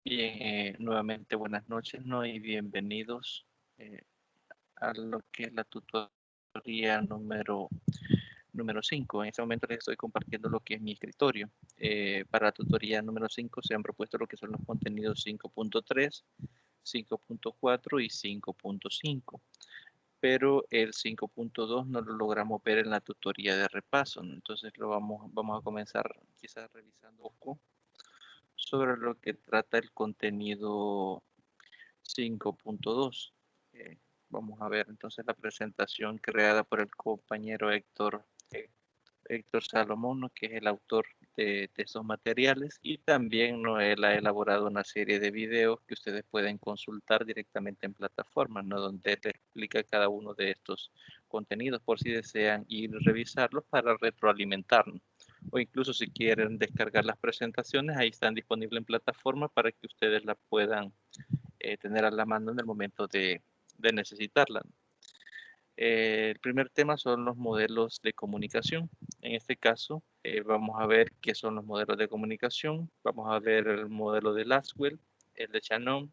Bien, nuevamente buenas noches, ¿no? Y bienvenidos eh, a lo que es la tutoría número 5. En este momento les estoy compartiendo lo que es mi escritorio. Para la tutoría número 5 se han propuesto lo que son los contenidos 5.3, 5.4 y 5.5. Pero el 5.2 no lo logramos ver en la tutoría de repaso, ¿no? Entonces vamos a comenzar quizás revisando un poco sobre lo que trata el contenido 5.2. Vamos a ver entonces la presentación creada por el compañero Héctor Salomón, ¿no? Que es el autor de estos materiales, y también, ¿no? Él ha elaborado una serie de videos que ustedes pueden consultar directamente en plataformas, ¿no? Donde él explica cada uno de estos contenidos por si desean ir a revisarlos para retroalimentarnos. O incluso si quieren descargar las presentaciones, ahí están disponibles en plataforma para que ustedes las puedan tener a la mano en el momento de necesitarla. El primer tema son los modelos de comunicación. En este caso, vamos a ver qué son los modelos de comunicación. Vamos a ver el modelo de Lasswell, el de Shannon,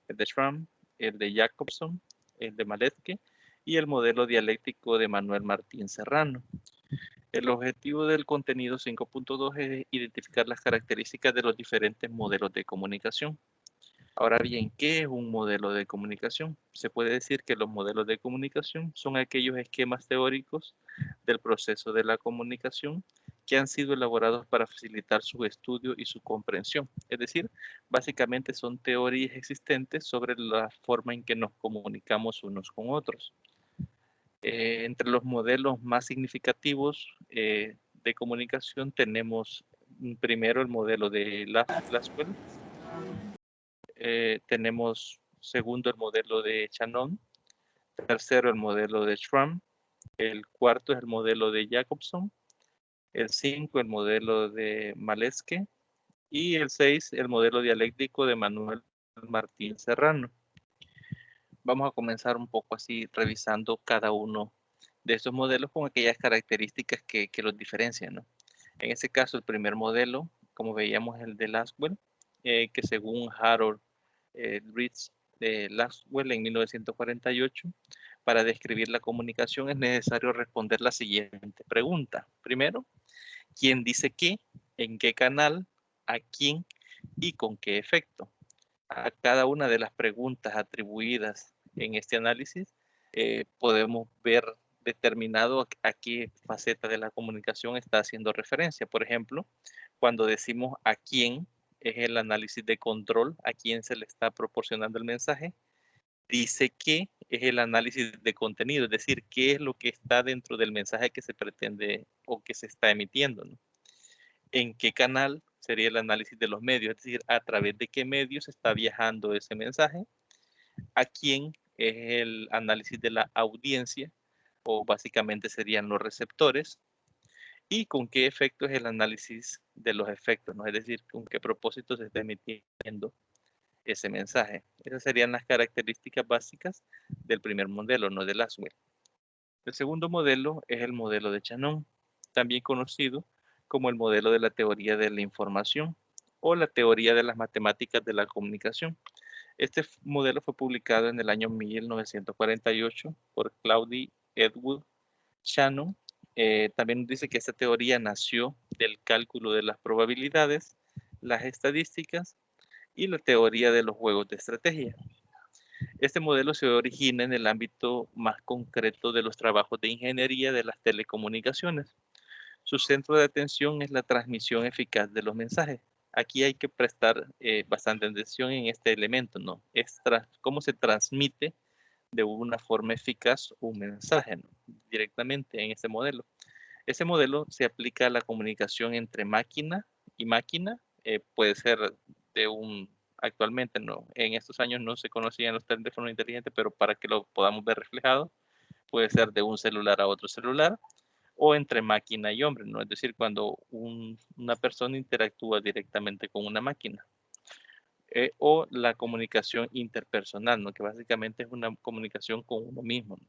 el de Schramm, el de Jacobson, el de Maletke y el modelo dialéctico de Manuel Martín Serrano. El objetivo del contenido 5.2 es identificar las características de los diferentes modelos de comunicación. Ahora bien, ¿qué es un modelo de comunicación? Se puede decir que los modelos de comunicación son aquellos esquemas teóricos del proceso de la comunicación que han sido elaborados para facilitar su estudio y su comprensión. Es decir, básicamente son teorías existentes sobre la forma en que nos comunicamos unos con otros. Entre los modelos más significativos de comunicación tenemos primero el modelo de Lasswell, tenemos segundo el modelo de Shannon, tercero el modelo de Schramm, el cuarto es el modelo de Jacobson, el 5 el modelo de Maleske y el 6 el modelo dialéctico de Manuel Martín Serrano. Vamos a comenzar un poco así revisando cada uno de estos modelos con aquellas características que los diferencian, ¿no? En este caso, el primer modelo, como veíamos, el de Lasswell, que según Harold Ritz de Lasswell en 1948, para describir la comunicación es necesario responder la siguiente pregunta. Primero, ¿quién dice qué? ¿En qué canal? ¿A quién? ¿Y con qué efecto? A cada una de las preguntas atribuidas en este análisis, podemos ver determinado a qué faceta de la comunicación está haciendo referencia. Por ejemplo, cuando decimos a quién, es el análisis de control, a quién se le está proporcionando el mensaje. Dice que es el análisis de contenido, es decir, qué es lo que está dentro del mensaje que se pretende o que se está emitiendo, ¿no? En qué canal sería el análisis de los medios, es decir, a través de qué medios está viajando ese mensaje, a quién es el análisis de la audiencia, o básicamente serían los receptores, y con qué efecto es el análisis de los efectos, ¿no? Es decir, con qué propósito se está emitiendo ese mensaje. Esas serían las características básicas del primer modelo, no de Lasswell. El segundo modelo es el modelo de Shannon, también conocido como el modelo de la teoría de la información o la teoría de las matemáticas de la comunicación. Este modelo fue publicado en el año 1948 por Claudie Edwood Shannon. También dice que esta teoría nació del cálculo de las probabilidades, las estadísticas y la teoría de los juegos de estrategia. Este modelo se origina en el ámbito más concreto de los trabajos de ingeniería de las telecomunicaciones. Su centro de atención es la transmisión eficaz de los mensajes. Aquí hay que prestar bastante atención en este elemento, ¿no? Es cómo se transmite de una forma eficaz un mensaje, ¿no? Directamente en este modelo. Este modelo se aplica a la comunicación entre máquina y máquina. Puede ser de un, actualmente no, en estos años no se conocían los teléfonos inteligentes, pero para que lo podamos ver reflejado, puede ser de un celular a otro celular o entre máquina y hombre, ¿no? Es decir, cuando una persona interactúa directamente con una máquina. O la comunicación interpersonal, ¿no? Que básicamente es una comunicación con uno mismo, ¿no?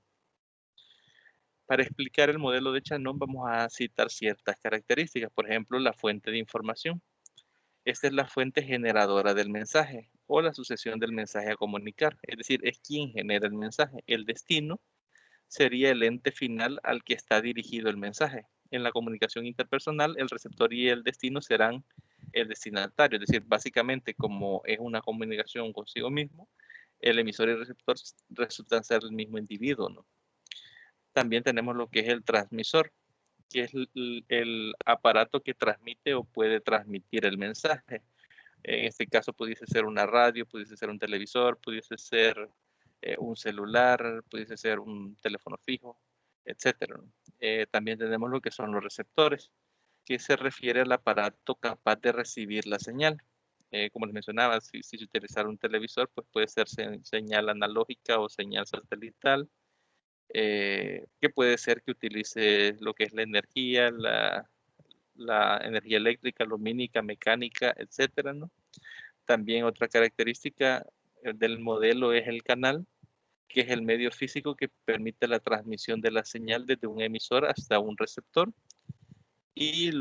Para explicar el modelo de Shannon vamos a citar ciertas características, por ejemplo, la fuente de información. Esta es la fuente generadora del mensaje o la sucesión del mensaje a comunicar. Es decir, es quien genera el mensaje. El destino sería el ente final al que está dirigido el mensaje. En la comunicación interpersonal, el receptor y el destino serán el destinatario. Es decir, básicamente, como es una comunicación consigo mismo, el emisor y el receptor resultan ser el mismo individuo, ¿no? También tenemos lo que es el transmisor, que es el aparato que transmite o puede transmitir el mensaje. En este caso pudiese ser una radio, pudiese ser un televisor, pudiese ser un celular, pudiese ser un teléfono fijo, etcétera. También tenemos lo que son los receptores, que se refiere al aparato capaz de recibir la señal. Como les mencionaba, si se utilizara un televisor, pues puede ser señal analógica o señal satelital, que puede ser que utilice lo que es la energía, la energía eléctrica, lumínica, mecánica, etcétera, ¿no? También otra característica del modelo es el canal, que es el medio físico que permite la transmisión de la señal desde un emisor hasta un receptor. Y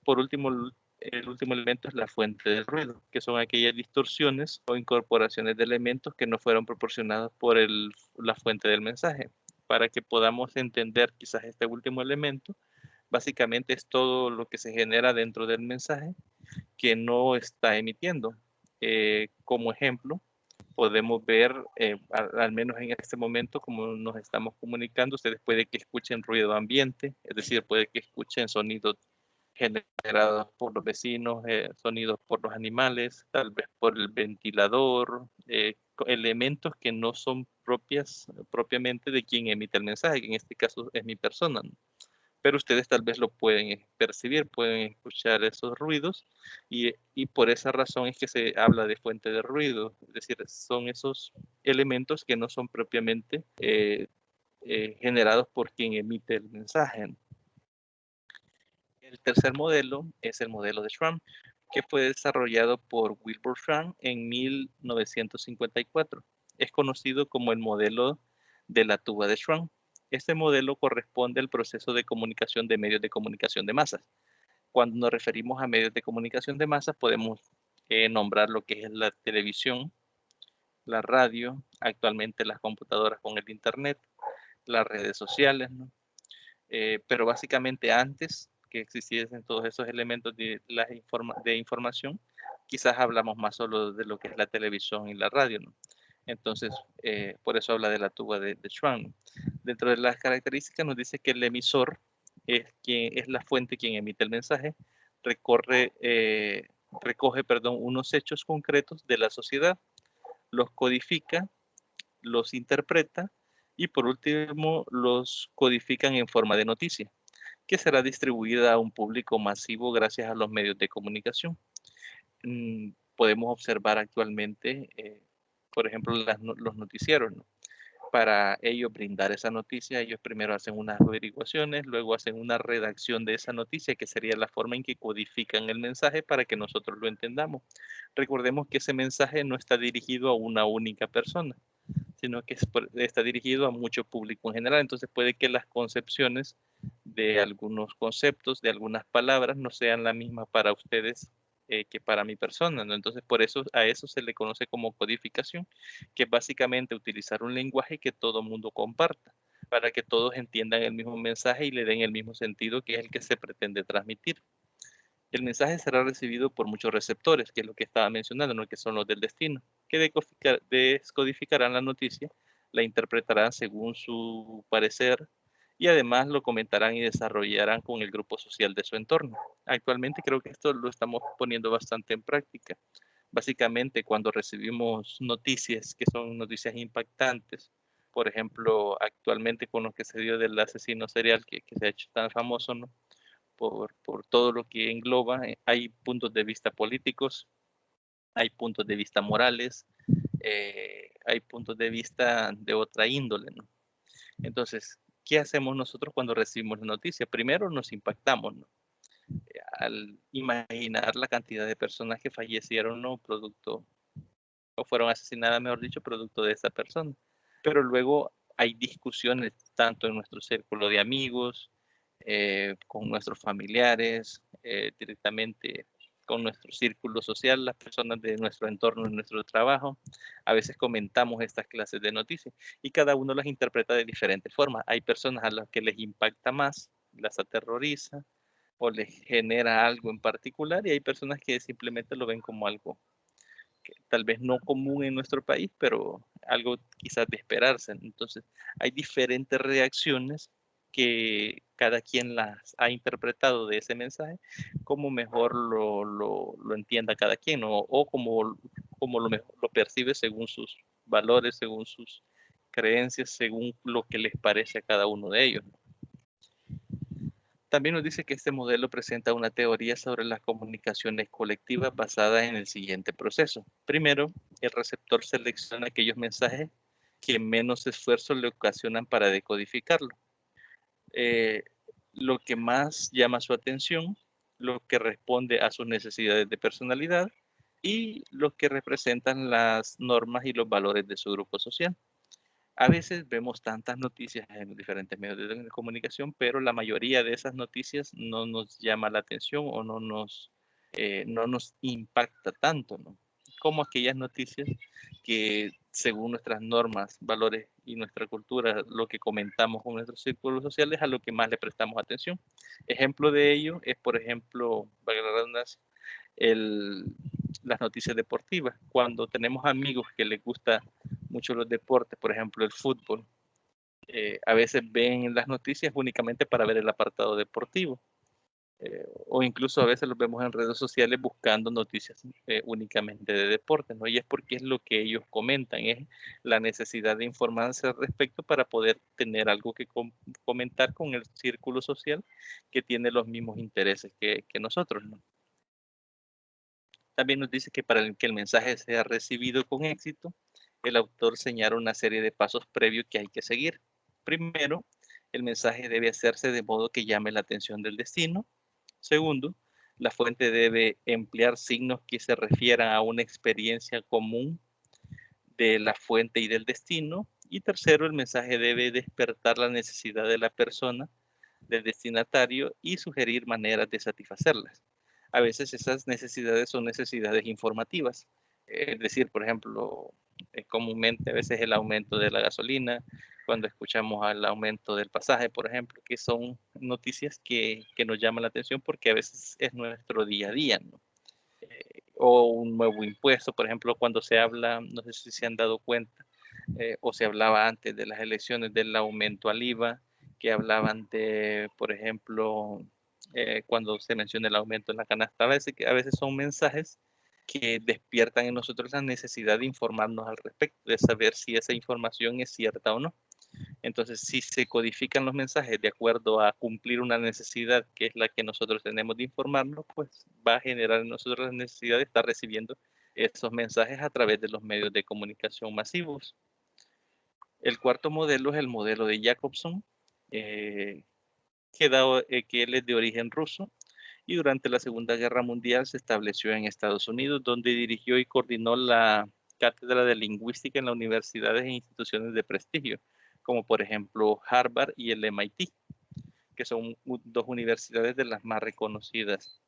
por último, el último elemento es la fuente del ruido, que son aquellas distorsiones o incorporaciones de elementos que no fueron proporcionados por la fuente del mensaje. Para que podamos entender quizás este último elemento, básicamente es todo lo que se genera dentro del mensaje que no está emitiendo. Como ejemplo, podemos ver, al menos en este momento, como nos estamos comunicando, ustedes puede que escuchen ruido ambiente, es decir, puede que escuchen sonidos generados por los vecinos, sonidos por los animales, tal vez por el ventilador, elementos que no son propiamente de quien emite el mensaje, que en este caso es mi persona, ¿no? Pero ustedes tal vez lo pueden percibir, pueden escuchar esos ruidos y por esa razón es que se habla de fuente de ruido, es decir, son esos elementos que no son propiamente generados por quien emite el mensaje. El tercer modelo es el modelo de Schramm, que fue desarrollado por Wilbur Schramm en 1954. Es conocido como el modelo de la tuba de Schramm. Este modelo corresponde al proceso de comunicación de medios de comunicación de masas. Cuando nos referimos a medios de comunicación de masas, podemos nombrar lo que es la televisión, la radio, actualmente las computadoras con el Internet, las redes sociales, ¿no? Pero básicamente antes que existiesen todos esos elementos de información, quizás hablamos más solo de lo que es la televisión y la radio, ¿no? Entonces, por eso habla de la tuba de Schwann. Dentro de las características nos dice que el emisor es la fuente quien emite el mensaje, recoge unos hechos concretos de la sociedad, los codifica, los interpreta y por último los codifican en forma de noticia, que será distribuida a un público masivo gracias a los medios de comunicación. Podemos observar actualmente, por ejemplo, los noticieros, ¿no? Para ellos brindar esa noticia, ellos primero hacen unas averiguaciones, luego hacen una redacción de esa noticia, que sería la forma en que codifican el mensaje para que nosotros lo entendamos. Recordemos que ese mensaje no está dirigido a una única persona, sino que está dirigido a mucho público en general. Entonces puede que las concepciones de algunos conceptos, de algunas palabras, no sean la misma para ustedes que para mi persona, ¿no? Entonces por eso a eso se le conoce como codificación, que es básicamente utilizar un lenguaje que todo mundo comparta, para que todos entiendan el mismo mensaje y le den el mismo sentido que es el que se pretende transmitir. El mensaje será recibido por muchos receptores, que es lo que estaba mencionando, ¿no? Que son los del destino, que descodificarán la noticia, la interpretarán según su parecer y además lo comentarán y desarrollarán con el grupo social de su entorno. Actualmente creo que esto lo estamos poniendo bastante en práctica. Básicamente, cuando recibimos noticias que son noticias impactantes, por ejemplo, actualmente con lo que se dio del asesino serial que se ha hecho tan famoso, ¿no? Por todo lo que engloba. Hay puntos de vista políticos, hay puntos de vista morales, hay puntos de vista de otra índole, ¿no? Entonces, ¿qué hacemos nosotros cuando recibimos la noticia? Primero nos impactamos, ¿no? Al imaginar la cantidad de personas que fallecieron, ¿no? Producto, o fueron asesinadas, mejor dicho, producto de esa persona. Pero luego hay discusiones tanto en nuestro círculo de amigos, con nuestros familiares, directamente con nuestro círculo social, las personas de nuestro entorno, de nuestro trabajo. A veces comentamos estas clases de noticias y cada uno las interpreta de diferentes formas. Hay personas a las que les impacta más, las aterroriza o les genera algo en particular y hay personas que simplemente lo ven como algo que tal vez no común en nuestro país, pero algo quizás de esperarse. Entonces, hay diferentes reacciones que cada quien las ha interpretado de ese mensaje, como mejor lo entienda cada quien, o como lo percibe según sus valores, según sus creencias, según lo que les parece a cada uno de ellos. También nos dice que este modelo presenta una teoría sobre las comunicaciones colectivas basada en el siguiente proceso. Primero, el receptor selecciona aquellos mensajes que menos esfuerzo le ocasionan para decodificarlo. Lo que más llama su atención, lo que responde a sus necesidades de personalidad y lo que representan las normas y los valores de su grupo social. A veces vemos tantas noticias en diferentes medios de comunicación, pero la mayoría de esas noticias no nos llama la atención o no nos impacta tanto, ¿no? Como aquellas noticias que según nuestras normas, valores y nuestra cultura, lo que comentamos con nuestros círculos sociales, a lo que más le prestamos atención. Ejemplo de ello es, por ejemplo, valga la redundancia, las noticias deportivas. Cuando tenemos amigos que les gusta mucho los deportes, por ejemplo el fútbol, a veces ven las noticias únicamente para ver el apartado deportivo. O incluso a veces los vemos en redes sociales buscando noticias únicamente de deporte, ¿no? Y es porque es lo que ellos comentan, es la necesidad de informarse al respecto para poder tener algo que comentar con el círculo social que tiene los mismos intereses que nosotros, ¿no? También nos dice que para que el mensaje sea recibido con éxito, el autor señala una serie de pasos previos que hay que seguir. Primero, el mensaje debe hacerse de modo que llame la atención del destino. Segundo, la fuente debe emplear signos que se refieran a una experiencia común de la fuente y del destino. Y tercero, el mensaje debe despertar la necesidad de la persona, del destinatario, y sugerir maneras de satisfacerlas. A veces esas necesidades son necesidades informativas. Es decir, por ejemplo, comúnmente a veces el aumento de la gasolina, cuando escuchamos al aumento del pasaje, por ejemplo, que son noticias que nos llaman la atención porque a veces es nuestro día a día, ¿no? O un nuevo impuesto, por ejemplo, cuando se habla, no sé si se han dado cuenta, o se hablaba antes de las elecciones del aumento al IVA, que hablaban de, por ejemplo, cuando se menciona el aumento en la canasta, a veces son mensajes que despiertan en nosotros la necesidad de informarnos al respecto, de saber si esa información es cierta o no. Entonces, si se codifican los mensajes de acuerdo a cumplir una necesidad que es la que nosotros tenemos de informarnos, pues va a generar en nosotros la necesidad de estar recibiendo esos mensajes a través de los medios de comunicación masivos. El cuarto modelo es el modelo de Jacobson, que él es de origen ruso y durante la Segunda Guerra Mundial se estableció en Estados Unidos, donde dirigió y coordinó la cátedra de lingüística en las universidades e instituciones de prestigio, como por ejemplo Harvard y el MIT, que son dos universidades de las más reconocidas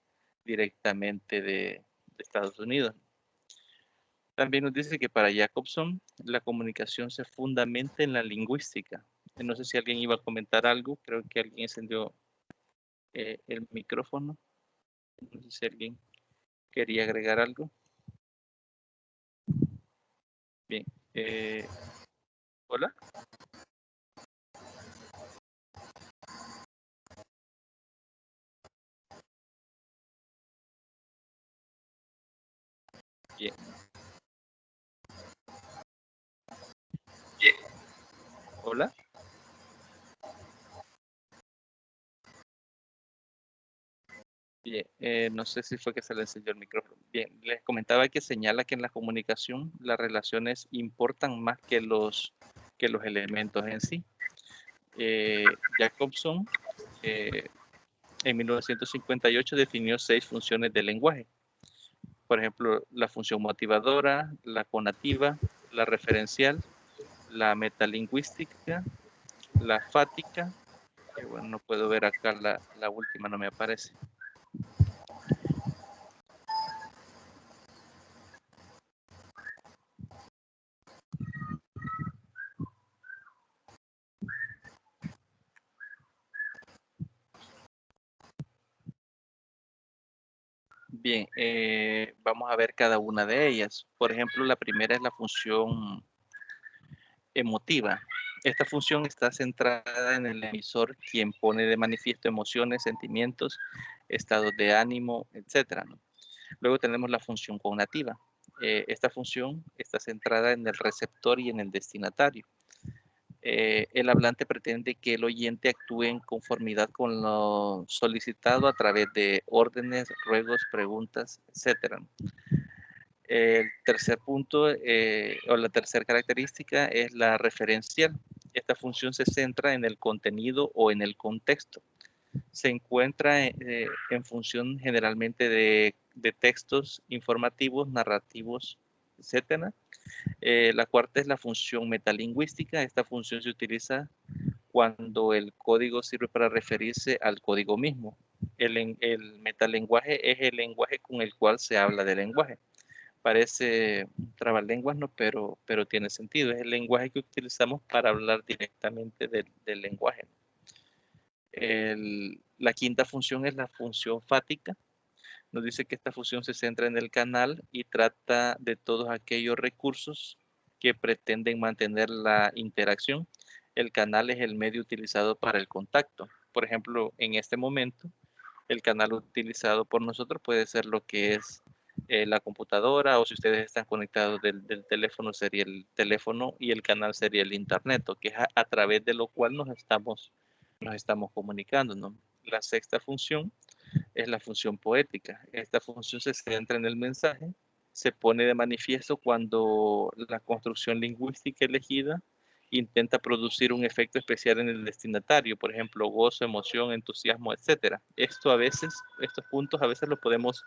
directamente de Estados Unidos. También nos dice que para Jacobson la comunicación se fundamenta en la lingüística. No sé si alguien iba a comentar algo, creo que alguien encendió el micrófono. No sé si alguien quería agregar algo. Bien. Hola. Bien. Bien. Hola. Bien, no sé si fue que se le encendió el micrófono. Bien, les comentaba que señala que en la comunicación las relaciones importan más que los elementos en sí. Jacobson en 1958 definió 6 funciones del lenguaje. Por ejemplo, la función motivadora, la conativa, la referencial, la metalingüística, la fática, que bueno, no puedo ver acá la última, no me aparece. Bien, vamos a ver cada una de ellas. Por ejemplo, la primera es la función emotiva. Esta función está centrada en el emisor, quien pone de manifiesto emociones, sentimientos, estados de ánimo, etc. ¿no? Luego tenemos la función cognitiva. Esta función está centrada en el receptor y en el destinatario. El hablante pretende que el oyente actúe en conformidad con lo solicitado a través de órdenes, ruegos, preguntas, etc. El tercer punto o la tercera característica es la referencial. Esta función se centra en el contenido o en el contexto. Se encuentra en función generalmente de textos informativos, narrativos, etc. La cuarta es la función metalingüística. Esta función se utiliza cuando el código sirve para referirse al código mismo. El metalenguaje es el lenguaje con el cual se habla del lenguaje. Parece trabalenguas, ¿no? Pero tiene sentido. Es el lenguaje que utilizamos para hablar directamente del lenguaje. La quinta función es la función fática. Nos dice que esta función se centra en el canal y trata de todos aquellos recursos que pretenden mantener la interacción. El canal es el medio utilizado para el contacto. Por ejemplo, en este momento, el canal utilizado por nosotros puede ser lo que es la computadora, o si ustedes están conectados del teléfono, sería el teléfono, y el canal sería el internet, que es a través de lo cual nos estamos comunicando, ¿no? La sexta función es la función poética. Esta función se centra en el mensaje, se pone de manifiesto cuando la construcción lingüística elegida intenta producir un efecto especial en el destinatario, por ejemplo, gozo, emoción, entusiasmo, etcétera. Estos puntos a veces los podemos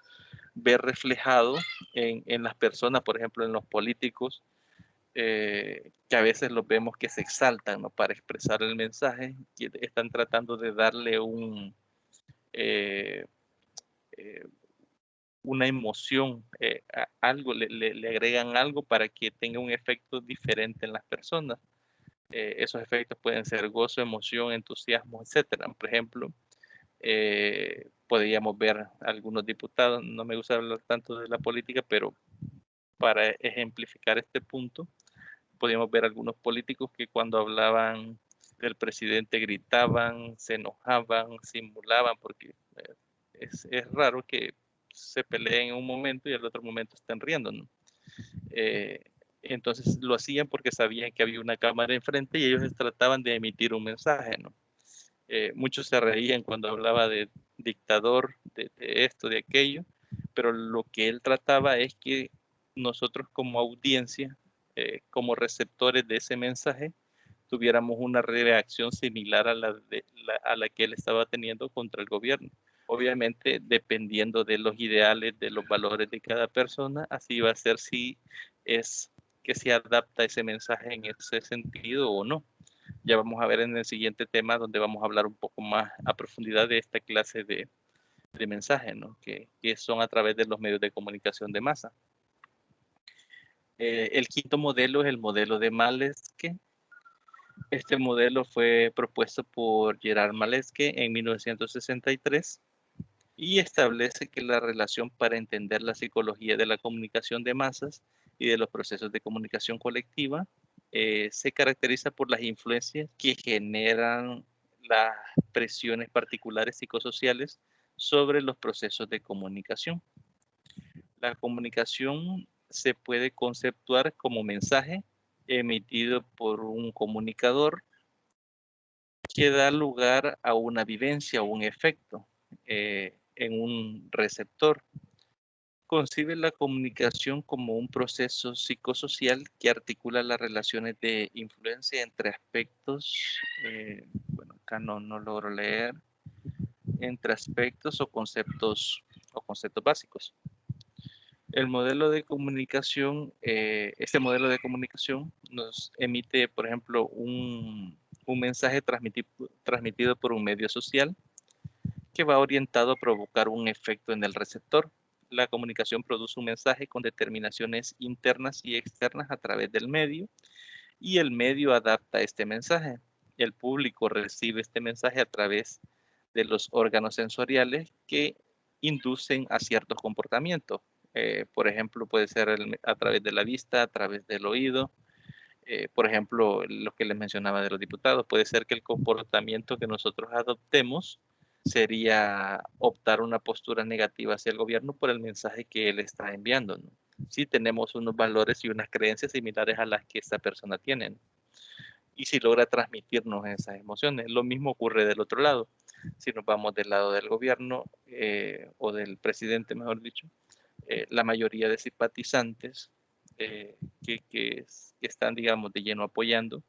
ver reflejado en las personas, por ejemplo, en los políticos, que a veces los vemos que se exaltan, ¿no? Para expresar el mensaje, que están tratando de darle eh, eh, una emoción, algo, le agregan algo para que tenga un efecto diferente en las personas. Esos efectos pueden ser gozo, emoción, entusiasmo, etcétera. Por ejemplo, podríamos ver algunos diputados, no me gusta hablar tanto de la política, pero para ejemplificar este punto, podríamos ver algunos políticos que cuando hablaban del presidente gritaban, se enojaban, simulaban, porque es raro que se peleen en un momento y al otro momento estén riendo, ¿no? Entonces lo hacían porque sabían que había una cámara enfrente y ellos trataban de emitir un mensaje, ¿no? Muchos se reían cuando hablaba de dictador, de esto, de aquello, pero lo que él trataba es que nosotros como audiencia, como receptores de ese mensaje, tuviéramos una reacción similar a la que él estaba teniendo contra el gobierno. Obviamente, dependiendo de los ideales, de los valores de cada persona, así va a ser si es que se adapta ese mensaje en ese sentido o no. Ya vamos a ver en el siguiente tema donde vamos a hablar un poco más a profundidad de esta clase de mensajes, ¿no? Que son a través de los medios de comunicación de masa. El quinto modelo es el modelo de Maleske. Este modelo fue propuesto por Gerard Maleske en 1963 y establece que la relación para entender la psicología de la comunicación de masas y de los procesos de comunicación colectiva se caracteriza por las influencias que generan las presiones particulares psicosociales sobre los procesos de comunicación. La comunicación se puede conceptuar como mensaje emitido por un comunicador que da lugar a una vivencia o un efecto en un receptor. Concibe la comunicación como un proceso psicosocial que articula las relaciones de influencia entre aspectos, bueno, acá no logro leer, entre aspectos o conceptos básicos. El modelo de comunicación, este modelo de comunicación nos emite, por ejemplo, un mensaje transmitido por un medio social que va orientado a provocar un efecto en el receptor. La comunicación produce un mensaje con determinaciones internas y externas a través del medio y el medio adapta este mensaje. El público recibe este mensaje a través de los órganos sensoriales que inducen a ciertos comportamientos. Por ejemplo, puede ser a través de la vista, a través del oído. Por ejemplo, lo que les mencionaba de los diputados, puede ser que el comportamiento que nosotros adoptemos sería optar una postura negativa hacia el gobierno por el mensaje que él está enviando, ¿no? Si tenemos unos valores y unas creencias similares a las que esta persona tiene, ¿no? Y si logra transmitirnos esas emociones. Lo mismo ocurre del otro lado. Si nos vamos del lado del gobierno o del presidente, mejor dicho, la mayoría de simpatizantes que están, digamos, de lleno apoyando,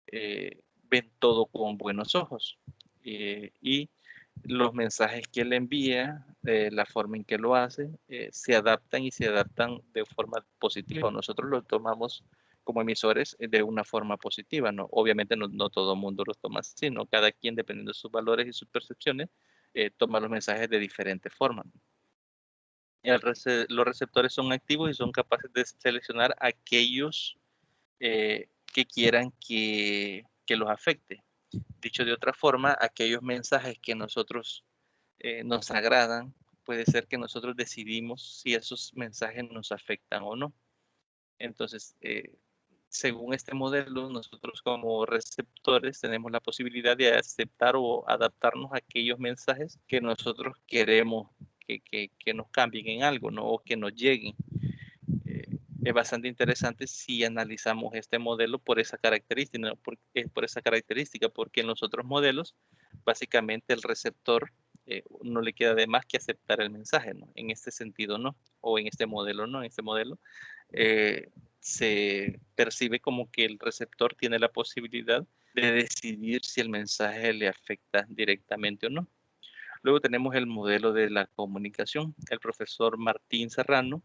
ven todo con buenos ojos. Y los mensajes que él envía, la forma en que lo hace, se adaptan y se adaptan de forma positiva. Nosotros lo tomamos como emisores de una forma positiva, ¿no? Obviamente no todo el mundo los toma así, sino cada quien, dependiendo de sus valores y sus percepciones, toma los mensajes de diferente forma. Los receptores son activos y son capaces de seleccionar aquellos que quieran que los afecte. Dicho de otra forma, aquellos mensajes que nosotros nos agradan, puede ser que nosotros decidimos si esos mensajes nos afectan o no. Entonces, según este modelo, nosotros como receptores tenemos la posibilidad de aceptar o adaptarnos a aquellos mensajes que nosotros queremos que nos cambien en algo, ¿no? O que nos lleguen. Es bastante interesante si analizamos este modelo por esa característica, ¿no? por esa característica, porque en los otros modelos, básicamente el receptor no le queda de más que aceptar el mensaje, ¿no? En este sentido no, o en este modelo no, en este modelo se percibe como que el receptor tiene la posibilidad de decidir si el mensaje le afecta directamente o no. Luego tenemos el modelo de la comunicación. El profesor Martín Serrano,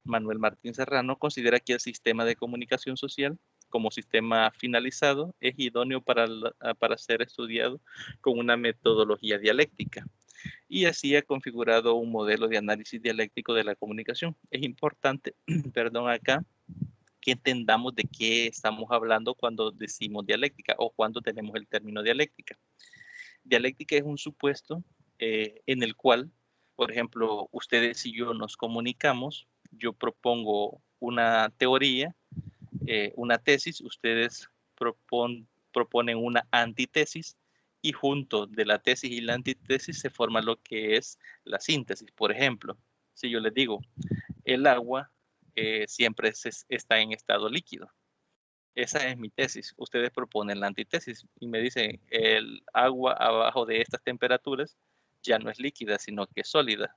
Manuel Martín Serrano, considera que el sistema de comunicación social como sistema finalizado es idóneo para ser estudiado con una metodología dialéctica. Y así ha configurado un modelo de análisis dialéctico de la comunicación. Es importante, perdón, acá que entendamos de qué estamos hablando cuando decimos dialéctica o cuando tenemos el término dialéctica. Dialéctica es un supuesto en el cual, por ejemplo, ustedes y yo nos comunicamos, yo propongo una teoría, una tesis, ustedes proponen una antitesis y junto de la tesis y la antitesis se forma lo que es la síntesis. Por ejemplo, si yo les digo, el agua siempre está en estado líquido. Esa es mi tesis. Ustedes proponen la antitesis y me dicen, el agua abajo de estas temperaturas ya no es líquida, sino que es sólida.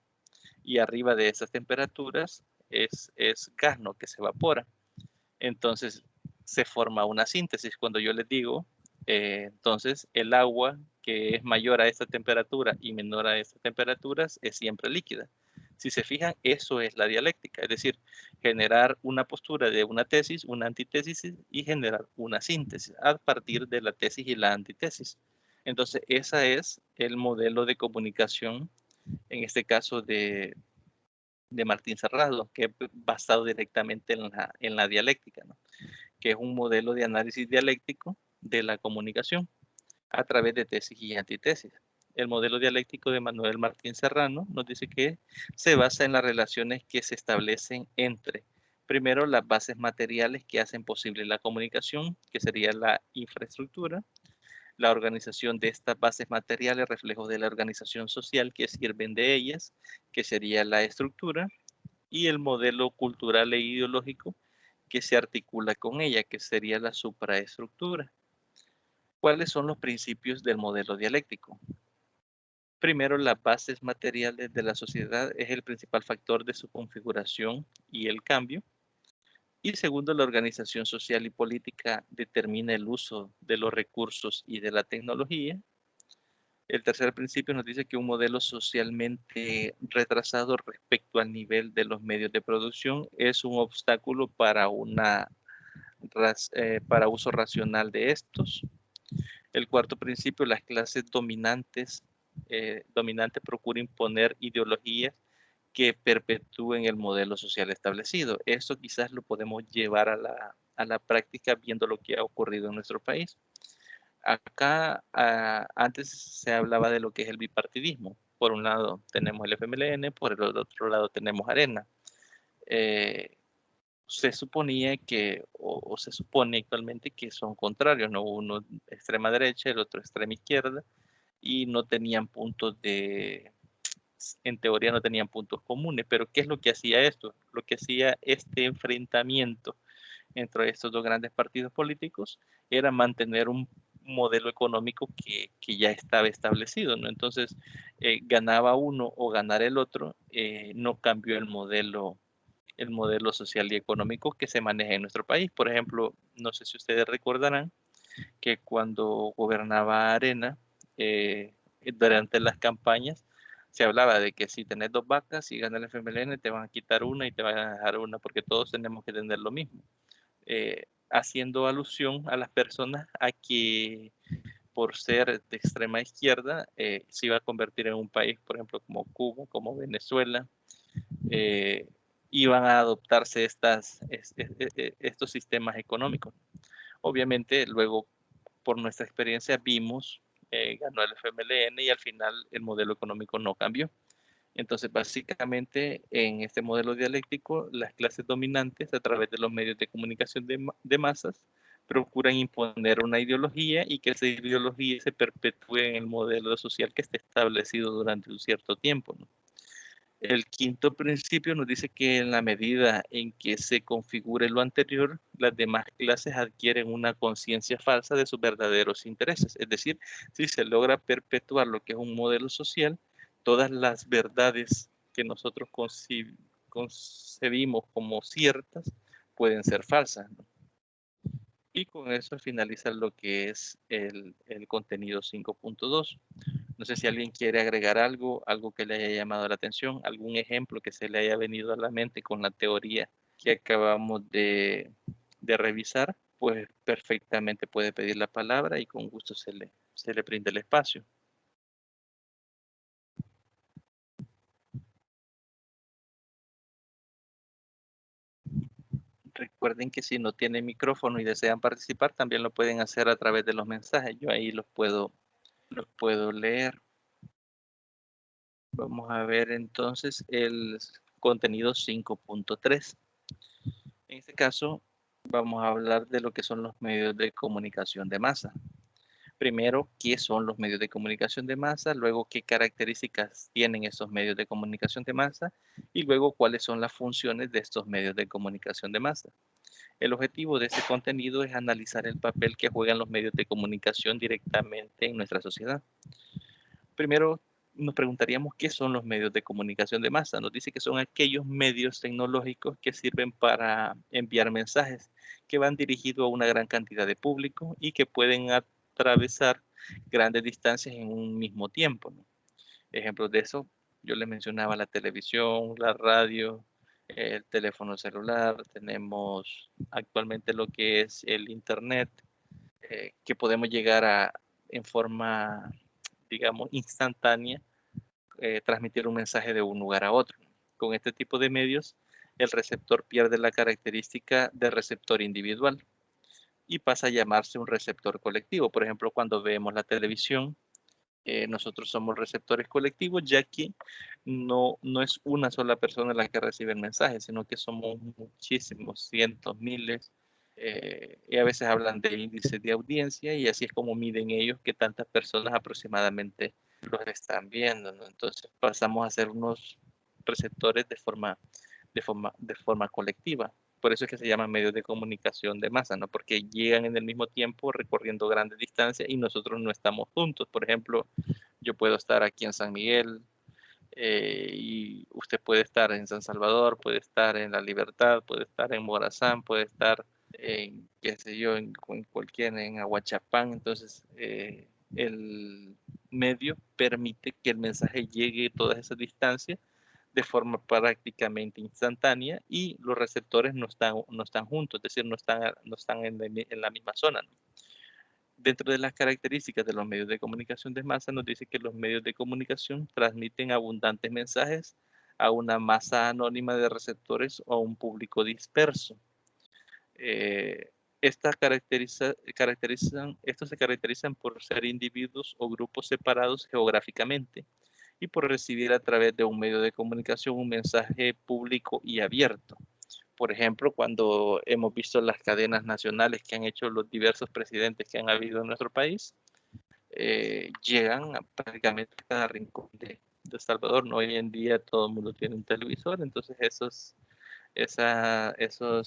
Y arriba de esas temperaturas es gas, ¿no? Que se evapora. Entonces se forma una síntesis. Cuando yo les digo, entonces el agua que es mayor a esta temperatura y menor a estas temperaturas es siempre líquida. Si se fijan, eso es la dialéctica, es decir, generar una postura de una tesis, una antítesis y generar una síntesis a partir de la tesis y la antítesis. Entonces, ese es el modelo de comunicación, en este caso de Martín Serrano, que es basado directamente en la dialéctica, ¿no? Que es un modelo de análisis dialéctico de la comunicación a través de tesis y antitesis. El modelo dialéctico de Manuel Martín Serrano nos dice que se basa en las relaciones que se establecen entre, primero, las bases materiales que hacen posible la comunicación, que sería la infraestructura, la organización de estas bases materiales, reflejos de la organización social que sirven de ellas, que sería la estructura, y el modelo cultural e ideológico que se articula con ella, que sería la supraestructura. ¿Cuáles son los principios del modelo dialéctico? Primero, las bases materiales de la sociedad es el principal factor de su configuración y el cambio. Y segundo, la organización social y política determina el uso de los recursos y de la tecnología. El tercer principio nos dice que un modelo socialmente retrasado respecto al nivel de los medios de producción es un obstáculo para para uso racional de estos. El cuarto principio, las clases dominantes procuran imponer ideologías que perpetúen el modelo social establecido. Esto quizás lo podemos llevar a la práctica viendo lo que ha ocurrido en nuestro país. Acá antes se hablaba de lo que es el bipartidismo. por un lado tenemos el FMLN, por el otro lado tenemos Arena. Se suponía que, o se supone actualmente que son contrarios, ¿no? Uno extrema derecha, el otro extrema izquierda, y no tenían puntos en teoría no tenían puntos comunes, pero ¿qué es lo que hacía esto? Lo que hacía este enfrentamiento entre estos dos grandes partidos políticos era mantener un modelo económico que ya estaba establecido, ¿no? Entonces, ganaba uno o ganar el otro, no cambió el modelo social y económico que se maneja en nuestro país. Por ejemplo, no sé si ustedes recordarán que cuando gobernaba Arena, durante las campañas, se hablaba de que si tenés dos vacas y gana el FMLN, te van a quitar una y te van a dejar una, porque todos tenemos que tener lo mismo. Haciendo alusión a las personas a que por ser de extrema izquierda se iba a convertir en un país, por ejemplo, como Cuba, como Venezuela, iban a adoptarse estos sistemas económicos. Obviamente, luego, por nuestra experiencia, vimos, ganó el FMLN y al final el modelo económico no cambió. Entonces, básicamente, en este modelo dialéctico, las clases dominantes, a través de los medios de comunicación de masas, procuran imponer una ideología y que esa ideología se perpetúe en el modelo social que esté establecido durante un cierto tiempo, ¿no? El quinto principio nos dice que en la medida en que se configure lo anterior, las demás clases adquieren una conciencia falsa de sus verdaderos intereses. Es decir, si se logra perpetuar lo que es un modelo social, todas las verdades que nosotros concebimos como ciertas pueden ser falsas, ¿no? Y con eso finaliza lo que es el contenido 5.2. No sé si alguien quiere agregar algo, algo que le haya llamado la atención, algún ejemplo que se le haya venido a la mente con la teoría que acabamos de revisar, pues perfectamente puede pedir la palabra y con gusto se le brinda el espacio. Recuerden que si no tienen micrófono y desean participar, también lo pueden hacer a través de los mensajes. Yo ahí los puedo leer. Vamos a ver entonces el contenido 5.3. En este caso, vamos a hablar de lo que son los medios de comunicación de masa. Primero, ¿qué son los medios de comunicación de masa? Luego, ¿qué características tienen estos medios de comunicación de masa? Y luego, ¿cuáles son las funciones de estos medios de comunicación de masa? El objetivo de este contenido es analizar el papel que juegan los medios de comunicación directamente en nuestra sociedad. Primero, nos preguntaríamos qué son los medios de comunicación de masa. Nos dice que son aquellos medios tecnológicos que sirven para enviar mensajes que van dirigidos a una gran cantidad de público y que pueden atravesar grandes distancias en un mismo tiempo, ¿no? Ejemplos de eso, yo les mencionaba la televisión, la radio, el teléfono celular, tenemos actualmente lo que es el internet, que podemos llegar a, en forma, digamos, instantánea, transmitir un mensaje de un lugar a otro. Con este tipo de medios, el receptor pierde la característica de receptor individual y pasa a llamarse un receptor colectivo. Por ejemplo, cuando vemos la televisión, nosotros somos receptores colectivos, ya que no es una sola persona la que recibe el mensaje, sino que somos muchísimos, cientos, miles, y a veces hablan de índices de audiencia y así es como miden ellos que tantas personas aproximadamente los están viendo, ¿no? Entonces pasamos a ser unos receptores de forma colectiva. Por eso es que se llaman medios de comunicación de masa, ¿no? Porque llegan en el mismo tiempo recorriendo grandes distancias y nosotros no estamos juntos. Por ejemplo, yo puedo estar aquí en San Miguel, y usted puede estar en San Salvador, puede estar en La Libertad, puede estar en Morazán, puede estar en, qué sé yo, en cualquier, en Aguachapán. Entonces, el medio permite que el mensaje llegue a todas esas distancias de forma prácticamente instantánea y los receptores no están juntos, es decir, no están en la misma zona, ¿no? Dentro de las características de los medios de comunicación de masa, nos dice que los medios de comunicación transmiten abundantes mensajes a una masa anónima de receptores o a un público disperso. Estos se caracterizan por ser individuos o grupos separados geográficamente y por recibir a través de un medio de comunicación un mensaje público y abierto. Por ejemplo, cuando hemos visto las cadenas nacionales que han hecho los diversos presidentes que han habido en nuestro país, llegan a prácticamente a cada rincón de El Salvador. ¿No? Hoy en día todo el mundo tiene un televisor, entonces esos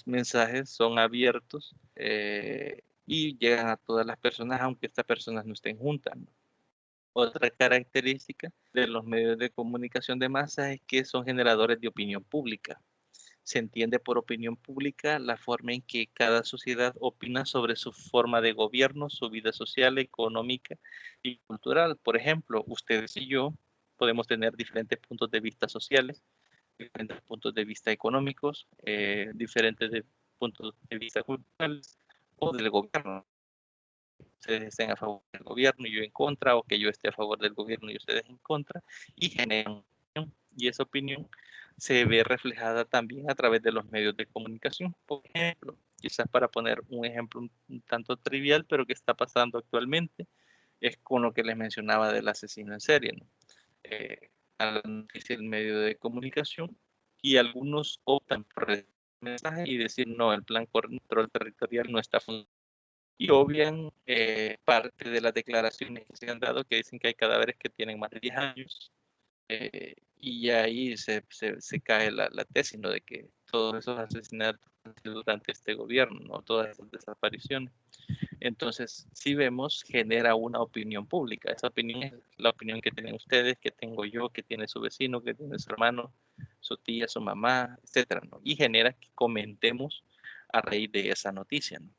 mensajes son abiertos y llegan a todas las personas, aunque estas personas no estén juntas, ¿no? Otra característica de los medios de comunicación de masa es que son generadores de opinión pública. Se entiende por opinión pública la forma en que cada sociedad opina sobre su forma de gobierno, su vida social, económica y cultural. Por ejemplo, ustedes y yo podemos tener diferentes puntos de vista sociales, diferentes puntos de vista económicos, puntos de vista culturales o del gobierno. Ustedes estén a favor del gobierno y yo en contra, o que yo esté a favor del gobierno y ustedes en contra, y generan opinión. Y esa opinión se ve reflejada también a través de los medios de comunicación. Por ejemplo, quizás para poner un ejemplo un tanto trivial, pero que está pasando actualmente, es con lo que les mencionaba del asesino en serie, ¿no? A la noticia del medio de comunicación, y algunos optan por el mensaje y decir no, el plan control territorial no está funcionando, y obvian parte de las declaraciones que se han dado, que dicen que hay cadáveres que tienen más de 10 años, y ahí se cae la tesis, ¿no? De que todos esos asesinatos han sido durante este gobierno, ¿no? Todas esas desapariciones. Entonces, si vemos, genera una opinión pública. Esa opinión es la opinión que tienen ustedes, que tengo yo, que tiene su vecino, que tiene su hermano, su tía, su mamá, etcétera, ¿no? Y genera que comentemos a raíz de esa noticia, ¿no?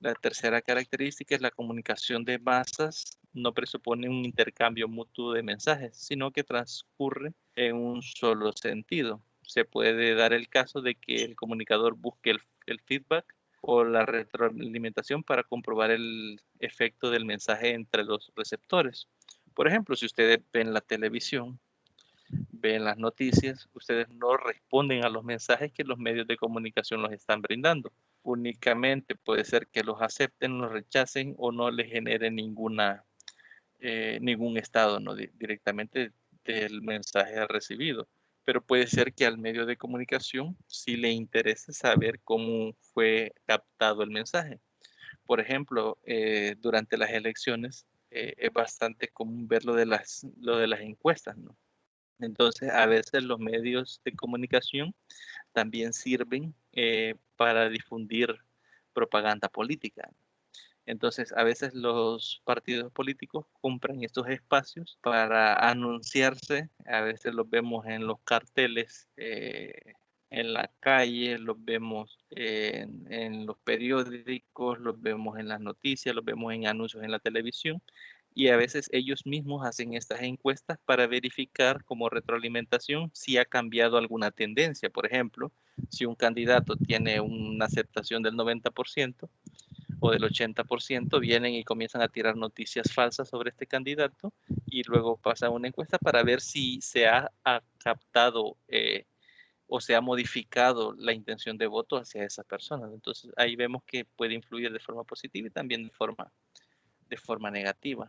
La tercera característica es la comunicación de masas. No presupone un intercambio mutuo de mensajes, sino que transcurre en un solo sentido. Se puede dar el caso de que el comunicador busque el feedback o la retroalimentación para comprobar el efecto del mensaje entre los receptores. Por ejemplo, si ustedes ven la televisión, ven las noticias, ustedes no responden a los mensajes que los medios de comunicación los están brindando. Únicamente puede ser que los acepten, los rechacen o no les genere ningún estado, ¿no? Directamente del mensaje recibido. Pero puede ser que al medio de comunicación sí le interese saber cómo fue captado el mensaje. Por ejemplo, durante las elecciones es bastante común ver lo de las encuestas, ¿no? Entonces, a veces los medios de comunicación también sirven para difundir propaganda política. Entonces, a veces los partidos políticos compran estos espacios para anunciarse. A veces los vemos en los carteles, en la calle, los vemos en los periódicos, los vemos en las noticias, los vemos en anuncios en la televisión. Y a veces ellos mismos hacen estas encuestas para verificar como retroalimentación si ha cambiado alguna tendencia. Por ejemplo, si un candidato tiene una aceptación del 90% o del 80%, vienen y comienzan a tirar noticias falsas sobre este candidato y luego pasan una encuesta para ver si se ha captado o se ha modificado la intención de voto hacia esas personas. Entonces ahí vemos que puede influir de forma positiva y también de forma negativa.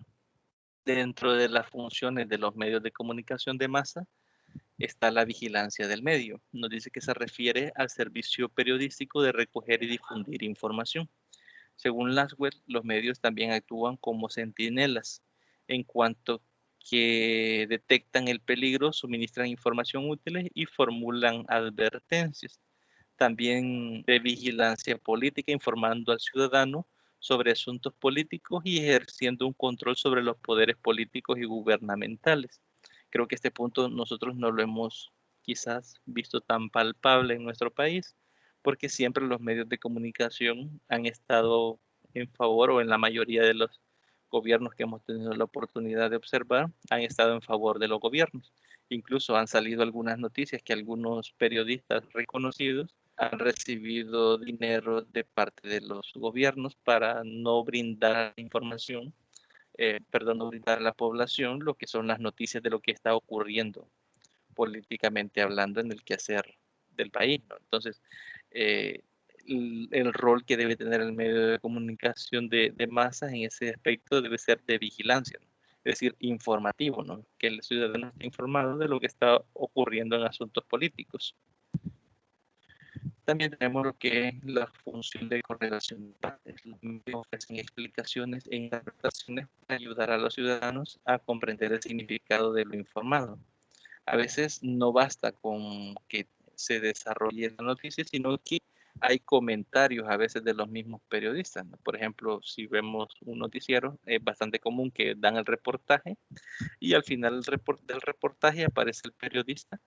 Dentro de las funciones de los medios de comunicación de masa está la vigilancia del medio. Nos dice que se refiere al servicio periodístico de recoger y difundir información. Según Laswell, los medios también actúan como centinelas en cuanto que detectan el peligro, suministran información útil y formulan advertencias. También de vigilancia política, informando al ciudadano sobre asuntos políticos y ejerciendo un control sobre los poderes políticos y gubernamentales. Creo que este punto nosotros no lo hemos quizás visto tan palpable en nuestro país, porque siempre los medios de comunicación han estado en favor, o en la mayoría de los gobiernos que hemos tenido la oportunidad de observar, han estado en favor de los gobiernos. Incluso han salido algunas noticias que algunos periodistas reconocidos han recibido dinero de parte de los gobiernos para no brindar información, no brindar a la población lo que son las noticias de lo que está ocurriendo políticamente hablando en el quehacer del país, ¿no? Entonces, el rol que debe tener el medio de comunicación de masas en ese aspecto debe ser de vigilancia, ¿no? decir, informativo, ¿no? Que el ciudadano esté informado de lo que está ocurriendo en asuntos políticos. También tenemos lo que es la función de correlación de partes. Los medios ofrecen explicaciones e interpretaciones para ayudar a los ciudadanos a comprender el significado de lo informado. A veces no basta con que se desarrolle la noticia, sino que hay comentarios a veces de los mismos periodistas, ¿no? Por ejemplo, si vemos un noticiero, es bastante común que dan el reportaje y al final del reportaje aparece el periodista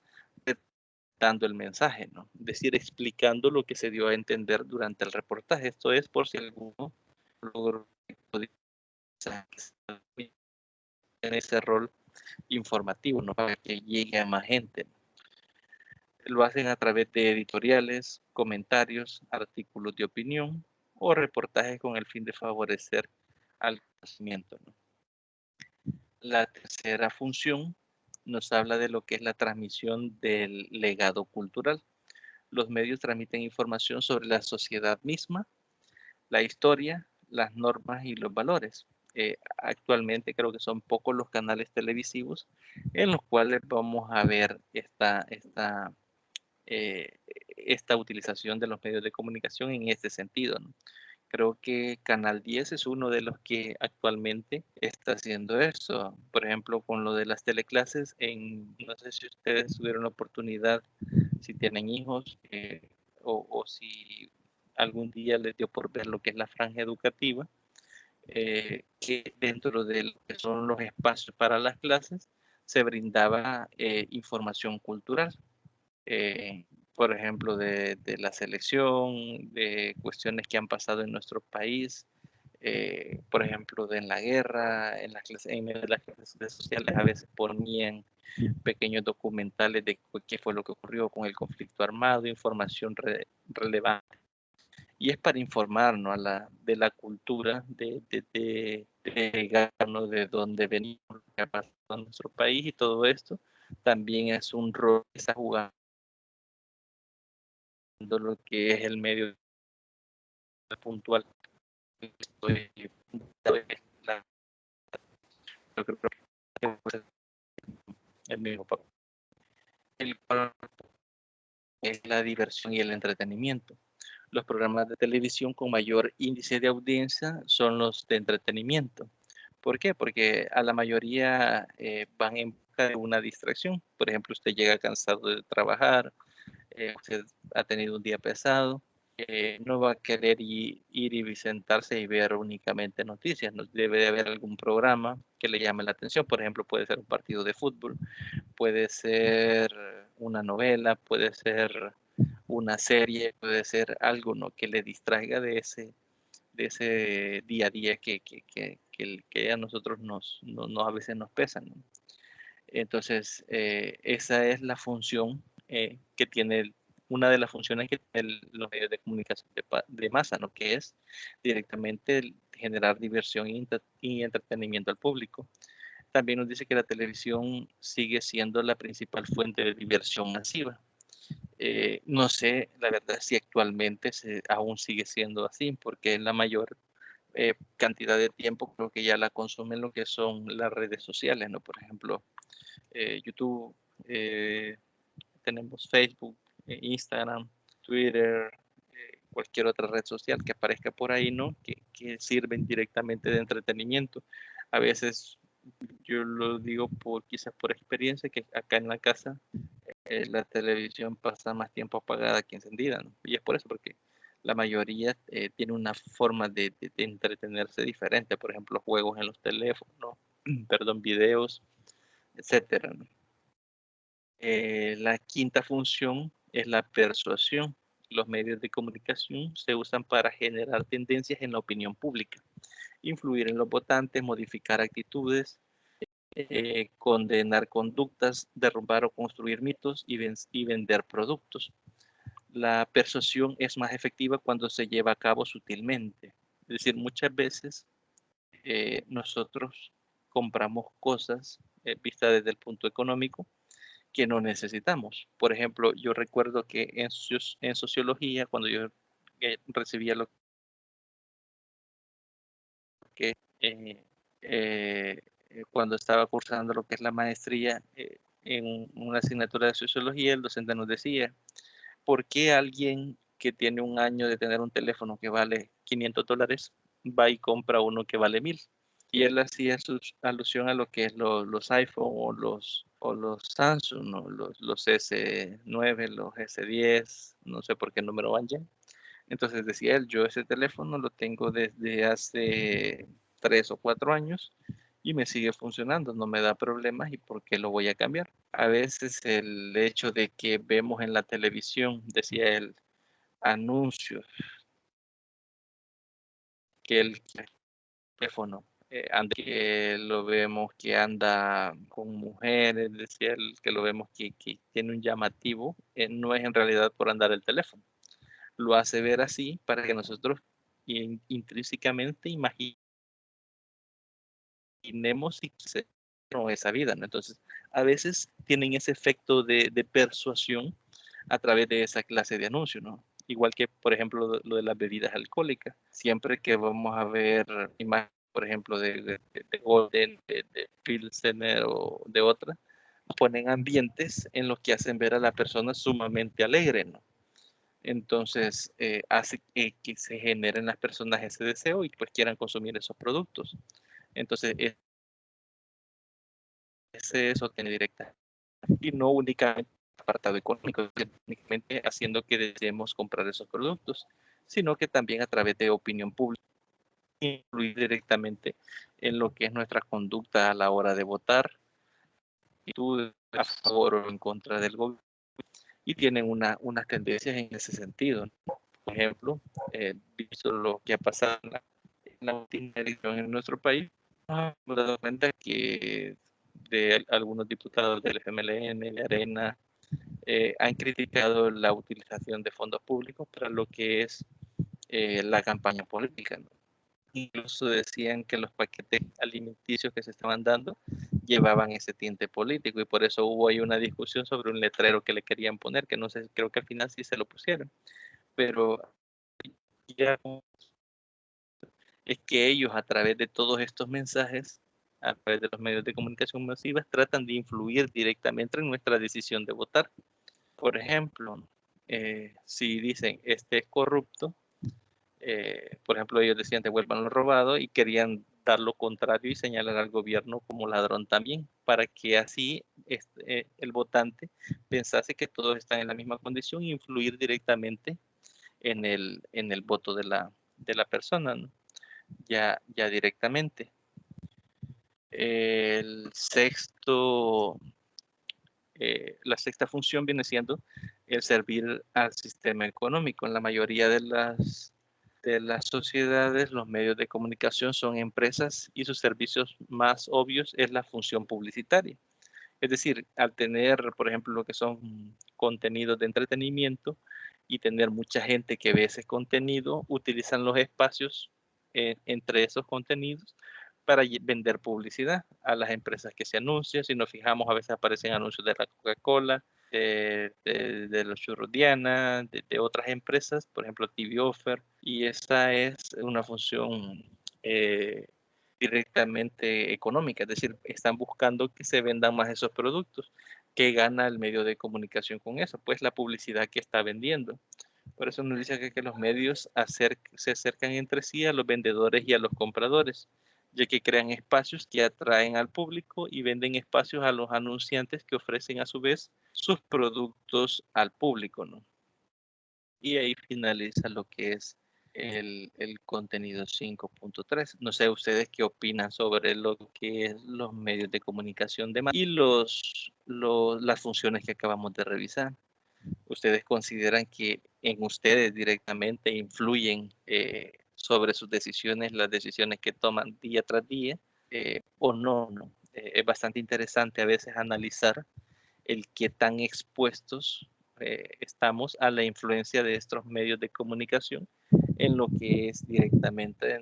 dando el mensaje, ¿no? Es decir, explicando lo que se dio a entender durante el reportaje. Esto es por si alguno logró en ese rol informativo, ¿no? Para que llegue a más gente. Lo hacen a través de editoriales, comentarios, artículos de opinión o reportajes con el fin de favorecer al conocimiento, ¿no? La tercera función nos habla de lo que es la transmisión del legado cultural. Los medios transmiten información sobre la sociedad misma, la historia, las normas y los valores. Actualmente creo que son pocos los canales televisivos en los cuales vamos a ver esta utilización de los medios de comunicación en este sentido, ¿no? Creo que Canal 10 es uno de los que actualmente está haciendo eso. Por ejemplo, con lo de las teleclases, no sé si ustedes tuvieron la oportunidad, si tienen hijos, o si algún día les dio por ver lo que es la franja educativa, que dentro de lo que son los espacios para las clases se brindaba información cultural. eh, por ejemplo, de la selección, de cuestiones que han pasado en nuestro país, por ejemplo, de en la guerra, en medio de las clases sociales a veces ponían pequeños documentales de qué fue lo que ocurrió con el conflicto armado, información relevante. Y es para informarnos de la cultura, de dónde venimos, lo que ha pasado en nuestro país y todo esto. También es un rol que está jugando lo que es el medio puntual. Yo creo que el mismo papel. El cual es la diversión y el entretenimiento. Los programas de televisión con mayor índice de audiencia son los de entretenimiento. ¿Por qué? Porque a la mayoría van en busca de una distracción. Por ejemplo, usted llega cansado de trabajar, usted ha tenido un día pesado, no va a querer ir y sentarse y ver únicamente noticias. No debe de haber algún programa que le llame la atención. Por ejemplo, puede ser un partido de fútbol, puede ser una novela, puede ser una serie, puede ser algo, ¿no?, que le distraiga de ese día a día que a nosotros a veces nos pesan, ¿no? Entonces, esa es la función que tiene, una de las funciones que tienen los medios de comunicación de masa, ¿no?, que es directamente generar diversión y entretenimiento al público. También nos dice que la televisión sigue siendo la principal fuente de diversión masiva. No sé, la verdad, si actualmente aún sigue siendo así, porque la mayor cantidad de tiempo creo que ya la consumen lo que son las redes sociales, ¿no? Por ejemplo, YouTube, tenemos Facebook, Instagram, Twitter, cualquier otra red social que aparezca por ahí, ¿no? Que sirven directamente de entretenimiento. A veces, yo lo digo quizás por experiencia, que acá en la casa la televisión pasa más tiempo apagada que encendida, ¿no? Y es por eso, porque la mayoría tiene una forma de entretenerse diferente, por ejemplo, juegos en los teléfonos, perdón, videos, etcétera, ¿no? La quinta función es la persuasión. Los medios de comunicación se usan para generar tendencias en la opinión pública, influir en los votantes, modificar actitudes, condenar conductas, derrumbar o construir mitos y vender productos. La persuasión es más efectiva cuando se lleva a cabo sutilmente. Es decir, muchas veces nosotros compramos cosas vistas desde el punto económico que no necesitamos. Por ejemplo, yo recuerdo que en sociología, cuando yo recibía lo que eh, cuando estaba cursando lo que es la maestría en una asignatura de sociología, el docente nos decía, ¿por qué alguien que tiene un año de tener un teléfono que vale $500 va y compra uno que vale 1000? Y él hacía su alusión a lo que es los iPhone o los Samsung, ¿no? Los S9, los S10, no sé por qué número van ya. Entonces decía él, yo ese teléfono lo tengo desde hace 3 o 4 años y me sigue funcionando, no me da problemas y ¿por qué lo voy a cambiar? A veces el hecho de que vemos en la televisión, decía él, anuncios, que el teléfono, que lo vemos que anda con mujeres, decía él, que lo vemos que tiene un llamativo, no es en realidad por andar el teléfono. Lo hace ver así para que nosotros intrínsecamente imaginemos esa vida, ¿no? Entonces, a veces tienen ese efecto de persuasión a través de esa clase de anuncios, ¿no? Igual que, por ejemplo, lo de las bebidas alcohólicas. Siempre que vamos a ver imágenes, por ejemplo, de Golden, de Pilsener o de otra, ponen ambientes en los que hacen ver a la persona sumamente alegre, ¿no? Entonces, hace que se genere en las personas ese deseo y pues quieran consumir esos productos. Entonces, ese es obtener directa y no únicamente apartado económico, únicamente haciendo que deseemos comprar esos productos, sino que también a través de opinión pública, influir directamente en lo que es nuestra conducta a la hora de votar, y tú a favor o en contra del gobierno, y tienen unas tendencias en ese sentido, ¿no? Por ejemplo, visto lo que ha pasado en la última elección en nuestro país, nos hemos dado cuenta que de algunos diputados del FMLN, de Arena, han criticado la utilización de fondos públicos para lo que es la campaña política, ¿no? Incluso decían que los paquetes alimenticios que se estaban dando llevaban ese tinte político y por eso hubo ahí una discusión sobre un letrero que le querían poner, que no sé, creo que al final sí se lo pusieron, pero ya es que ellos a través de todos estos mensajes, a través de los medios de comunicación masivas, tratan de influir directamente en nuestra decisión de votar. Por ejemplo, si dicen este es corrupto, por ejemplo, ellos decían devuelvan lo robado y querían dar lo contrario y señalar al gobierno como ladrón también, para que así el votante pensase que todos están en la misma condición e influir directamente en el voto de la persona, ¿no? Ya directamente. El sexto, la sexta función viene siendo el servir al sistema económico. En la mayoría de las sociedades, los medios de comunicación son empresas y sus servicios más obvios es la función publicitaria. Es decir, al tener, por ejemplo, lo que son contenidos de entretenimiento y tener mucha gente que ve ese contenido, utilizan los espacios entre esos contenidos para vender publicidad a las empresas que se anuncian. Si nos fijamos, a veces aparecen anuncios de la Coca-Cola, de los churros Diana, de otras empresas, por ejemplo, TV Offer, y esta es una función directamente económica, es decir, están buscando que se vendan más esos productos. ¿Qué gana el medio de comunicación con eso? Pues la publicidad que está vendiendo. Por eso nos dice que los medios se acercan entre sí a los vendedores y a los compradores, ya que crean espacios que atraen al público y venden espacios a los anunciantes que ofrecen a su vez sus productos al público, ¿no? Y ahí finaliza lo que es el contenido 5.3. No sé ustedes qué opinan sobre lo que es los medios de comunicación de y las funciones que acabamos de revisar. ¿Ustedes consideran que en ustedes directamente influyen sobre sus decisiones, las decisiones que toman día tras día, o no? ¿No? Es bastante interesante a veces analizar el qué tan expuestos estamos a la influencia de estos medios de comunicación en lo que es directamente de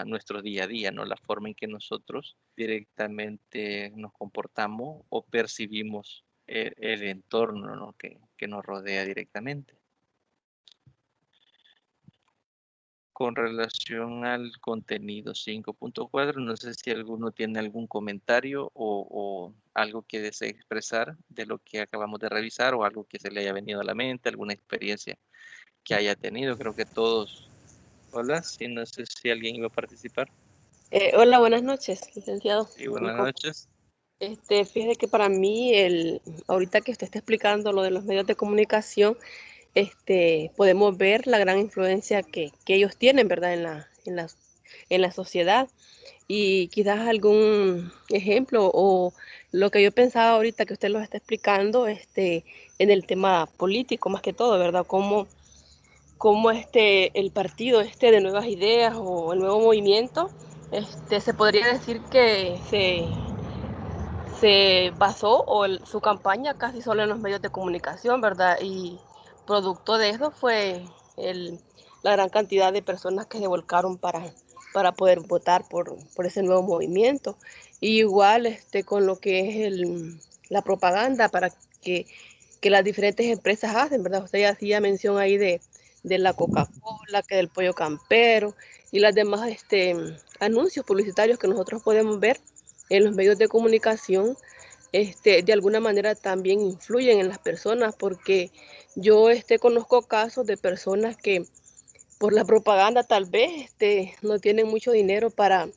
nuestro día a día, ¿no? La forma en que nosotros directamente nos comportamos o percibimos el entorno, ¿no? que nos rodea directamente. Con relación al contenido 5.4, no sé si alguno tiene algún comentario o algo que desee expresar de lo que acabamos de revisar o algo que se le haya venido a la mente, alguna experiencia que haya tenido. Creo que todos. Hola, sí, no sé si alguien iba a participar. Hola, buenas noches, licenciado. Sí, buenas noches. Fíjese que para mí, ahorita que usted está explicando lo de los medios de comunicación, podemos ver la gran influencia que ellos tienen, ¿verdad? En la sociedad. Y quizás algún ejemplo o lo que yo pensaba ahorita que usted lo está explicando, en el tema político más que todo, ¿verdad? Cómo el partido de Nuevas Ideas o el nuevo movimiento, se podría decir que se basó su campaña casi solo en los medios de comunicación, ¿verdad? Y producto de eso fue el, la gran cantidad de personas que se volcaron para poder votar por ese nuevo movimiento. Y igual con lo que es la propaganda para que, que las diferentes empresas hacen, ¿verdad? Usted ya hacía mención ahí de la Coca-Cola, que del pollo campero y las demás anuncios publicitarios que nosotros podemos ver en los medios de comunicación, de alguna manera también influyen en las personas, porque yo conozco casos de personas que por la propaganda tal vez no tienen mucho dinero para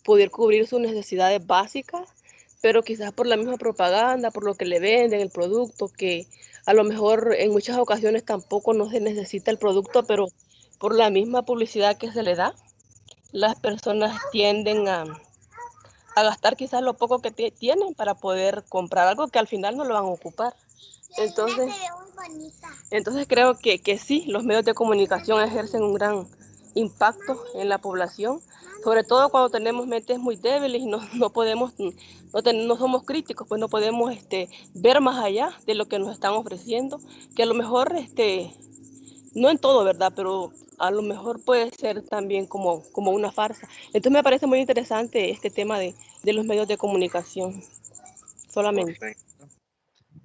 poder cubrir sus necesidades básicas, pero quizás por la misma propaganda, por lo que le venden el producto, que a lo mejor en muchas ocasiones tampoco no se necesita el producto, pero por la misma publicidad que se le da, las personas tienden a gastar quizás lo poco que tienen para poder comprar algo que al final no lo van a ocupar. Entonces, entonces creo que sí, los medios de comunicación ejercen un gran impacto en la población, sobre todo cuando tenemos mentes muy débiles y no podemos, no somos críticos, pues no podemos ver más allá de lo que nos están ofreciendo, que a lo mejor no en todo, ¿verdad? Pero a lo mejor puede ser también como una farsa. Entonces me parece muy interesante este tema de los medios de comunicación, solamente. Correcto.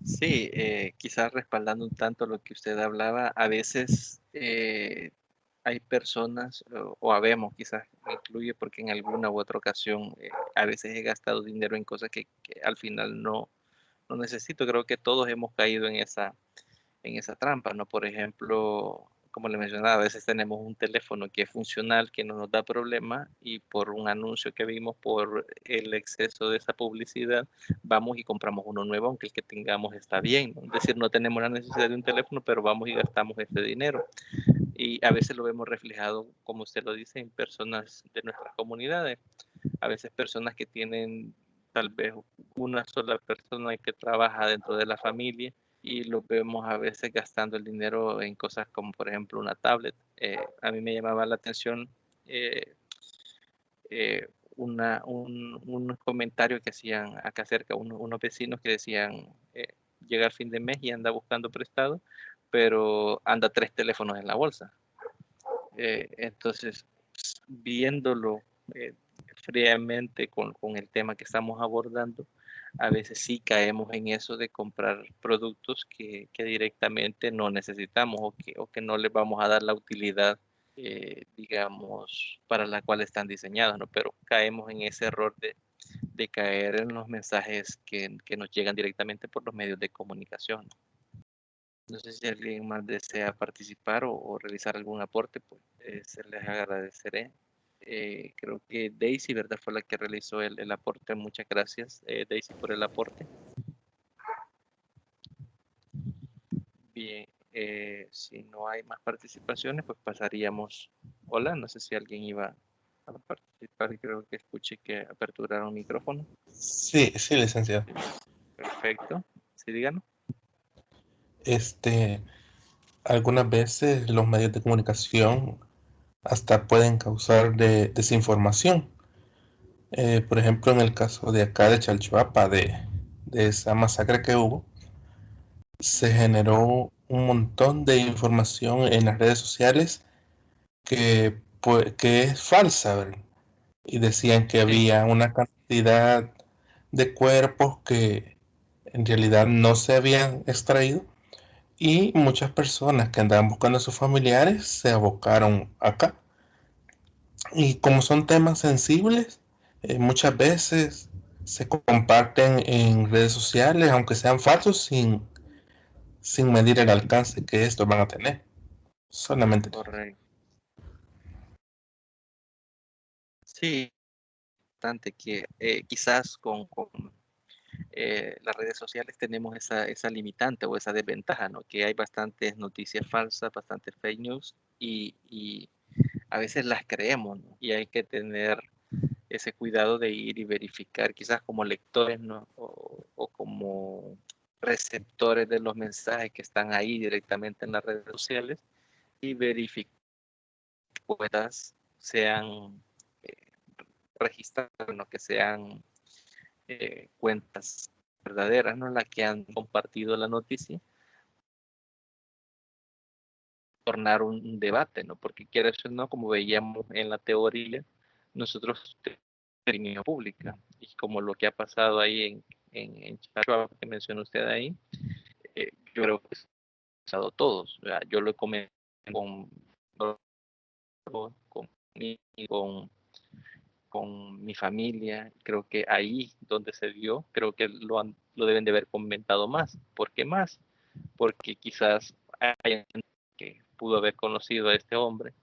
Sí, quizás respaldando un tanto lo que usted hablaba, a veces hay personas, o habemos, quizás me incluye, porque en alguna u otra ocasión a veces he gastado dinero en cosas que al final no necesito. Creo que todos hemos caído en esa trampa, ¿no? Por ejemplo, como le mencionaba, a veces tenemos un teléfono que es funcional, que no nos da problema, y por un anuncio que vimos, por el exceso de esa publicidad, vamos y compramos uno nuevo, aunque el que tengamos está bien, ¿no? Es decir, no tenemos la necesidad de un teléfono, pero vamos y gastamos ese dinero. Y a veces lo vemos reflejado, como usted lo dice, en personas de nuestras comunidades. A veces personas que tienen tal vez una sola persona que trabaja dentro de la familia y lo vemos a veces gastando el dinero en cosas como por ejemplo una tablet. A mí me llamaba la atención eh, unos comentarios que hacían acá cerca unos vecinos que decían llega el fin de mes y anda buscando prestado, pero anda 3 teléfonos en la bolsa. Entonces, viéndolo eh, fríamente con el tema que estamos abordando, a veces sí caemos en eso de comprar productos que directamente no necesitamos o que no les vamos a dar la utilidad, digamos, para la cual están diseñados, ¿no? Pero caemos en ese error de caer en los mensajes que nos llegan directamente por los medios de comunicación. No sé si alguien más desea participar o realizar algún aporte, pues se les agradeceré. Creo que Daisy, ¿verdad? Fue la que realizó el aporte. Muchas gracias, Daisy, por el aporte. Bien, si no hay más participaciones, pues pasaríamos. Hola, no sé si alguien iba a participar. Creo que escuché que aperturaron micrófono. Sí, sí, licenciado. Perfecto. Sí, díganos. Este, Algunas veces los medios de comunicación hasta pueden causar desinformación. Por ejemplo, en el caso de acá de Chalchuapa, de esa masacre que hubo, se generó un montón de información en las redes sociales que es falsa, ¿verdad? Y decían que Sí, había una cantidad de cuerpos que en realidad no se habían extraído. Y muchas personas que andaban buscando a sus familiares se abocaron acá. Y como son temas sensibles, muchas veces se comparten en redes sociales, aunque sean falsos, sin medir el alcance que estos van a tener. Solamente. Correcto. Sí, bastante que quizás con las redes sociales tenemos esa limitante o esa desventaja, ¿no? Que hay bastantes noticias falsas, bastantes fake news y a veces las creemos, ¿no? Y hay que tener ese cuidado de ir y verificar, quizás como lectores, ¿no? O como receptores de los mensajes que están ahí directamente en las redes sociales y verificar que cuentas sean eh, registradas, ¿no? Que sean cuentas verdaderas, ¿no? Las que han compartido la noticia, tornar un debate, ¿no? Porque quiere eso, ¿no? Como veíamos en la teoría, nosotros tenemos opinión pública y como lo que ha pasado ahí en Chihuahua, que mencionó usted ahí, yo creo que ha pasado todos. O sea, yo lo he comentado con, con, con, con mi familia, creo que ahí donde se dio, creo que lo deben de haber comentado más. ¿Por qué más? Porque quizás hay gente que pudo haber conocido a este hombre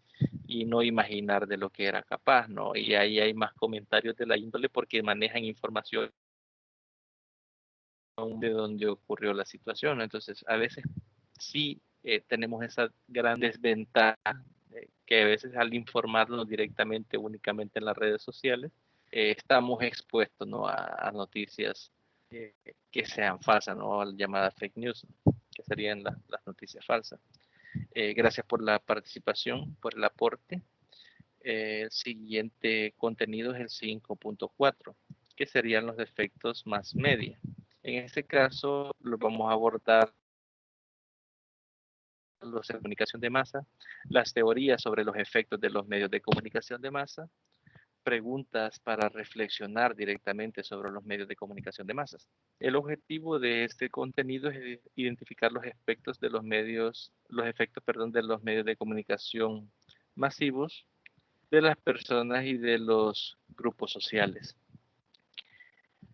y no imaginar de lo que era capaz, ¿no? Y ahí hay más comentarios de la índole porque manejan información de donde ocurrió la situación. Entonces, a veces sí tenemos esa gran desventaja que a veces al informarnos directamente, únicamente en las redes sociales, estamos expuestos, ¿no? a noticias que sean falsas, ¿no? A la llamada fake news, que serían las noticias falsas. Gracias por la participación, por el aporte. El siguiente contenido es el 5.4, que serían los efectos más media. En este caso, lo vamos a abordar los de comunicación de masa, las teorías sobre los efectos de los medios de comunicación de masa, preguntas para reflexionar directamente sobre los medios de comunicación de masas. El objetivo de este contenido es identificar los efectos de los medios, de los medios de comunicación masivos de las personas y de los grupos sociales.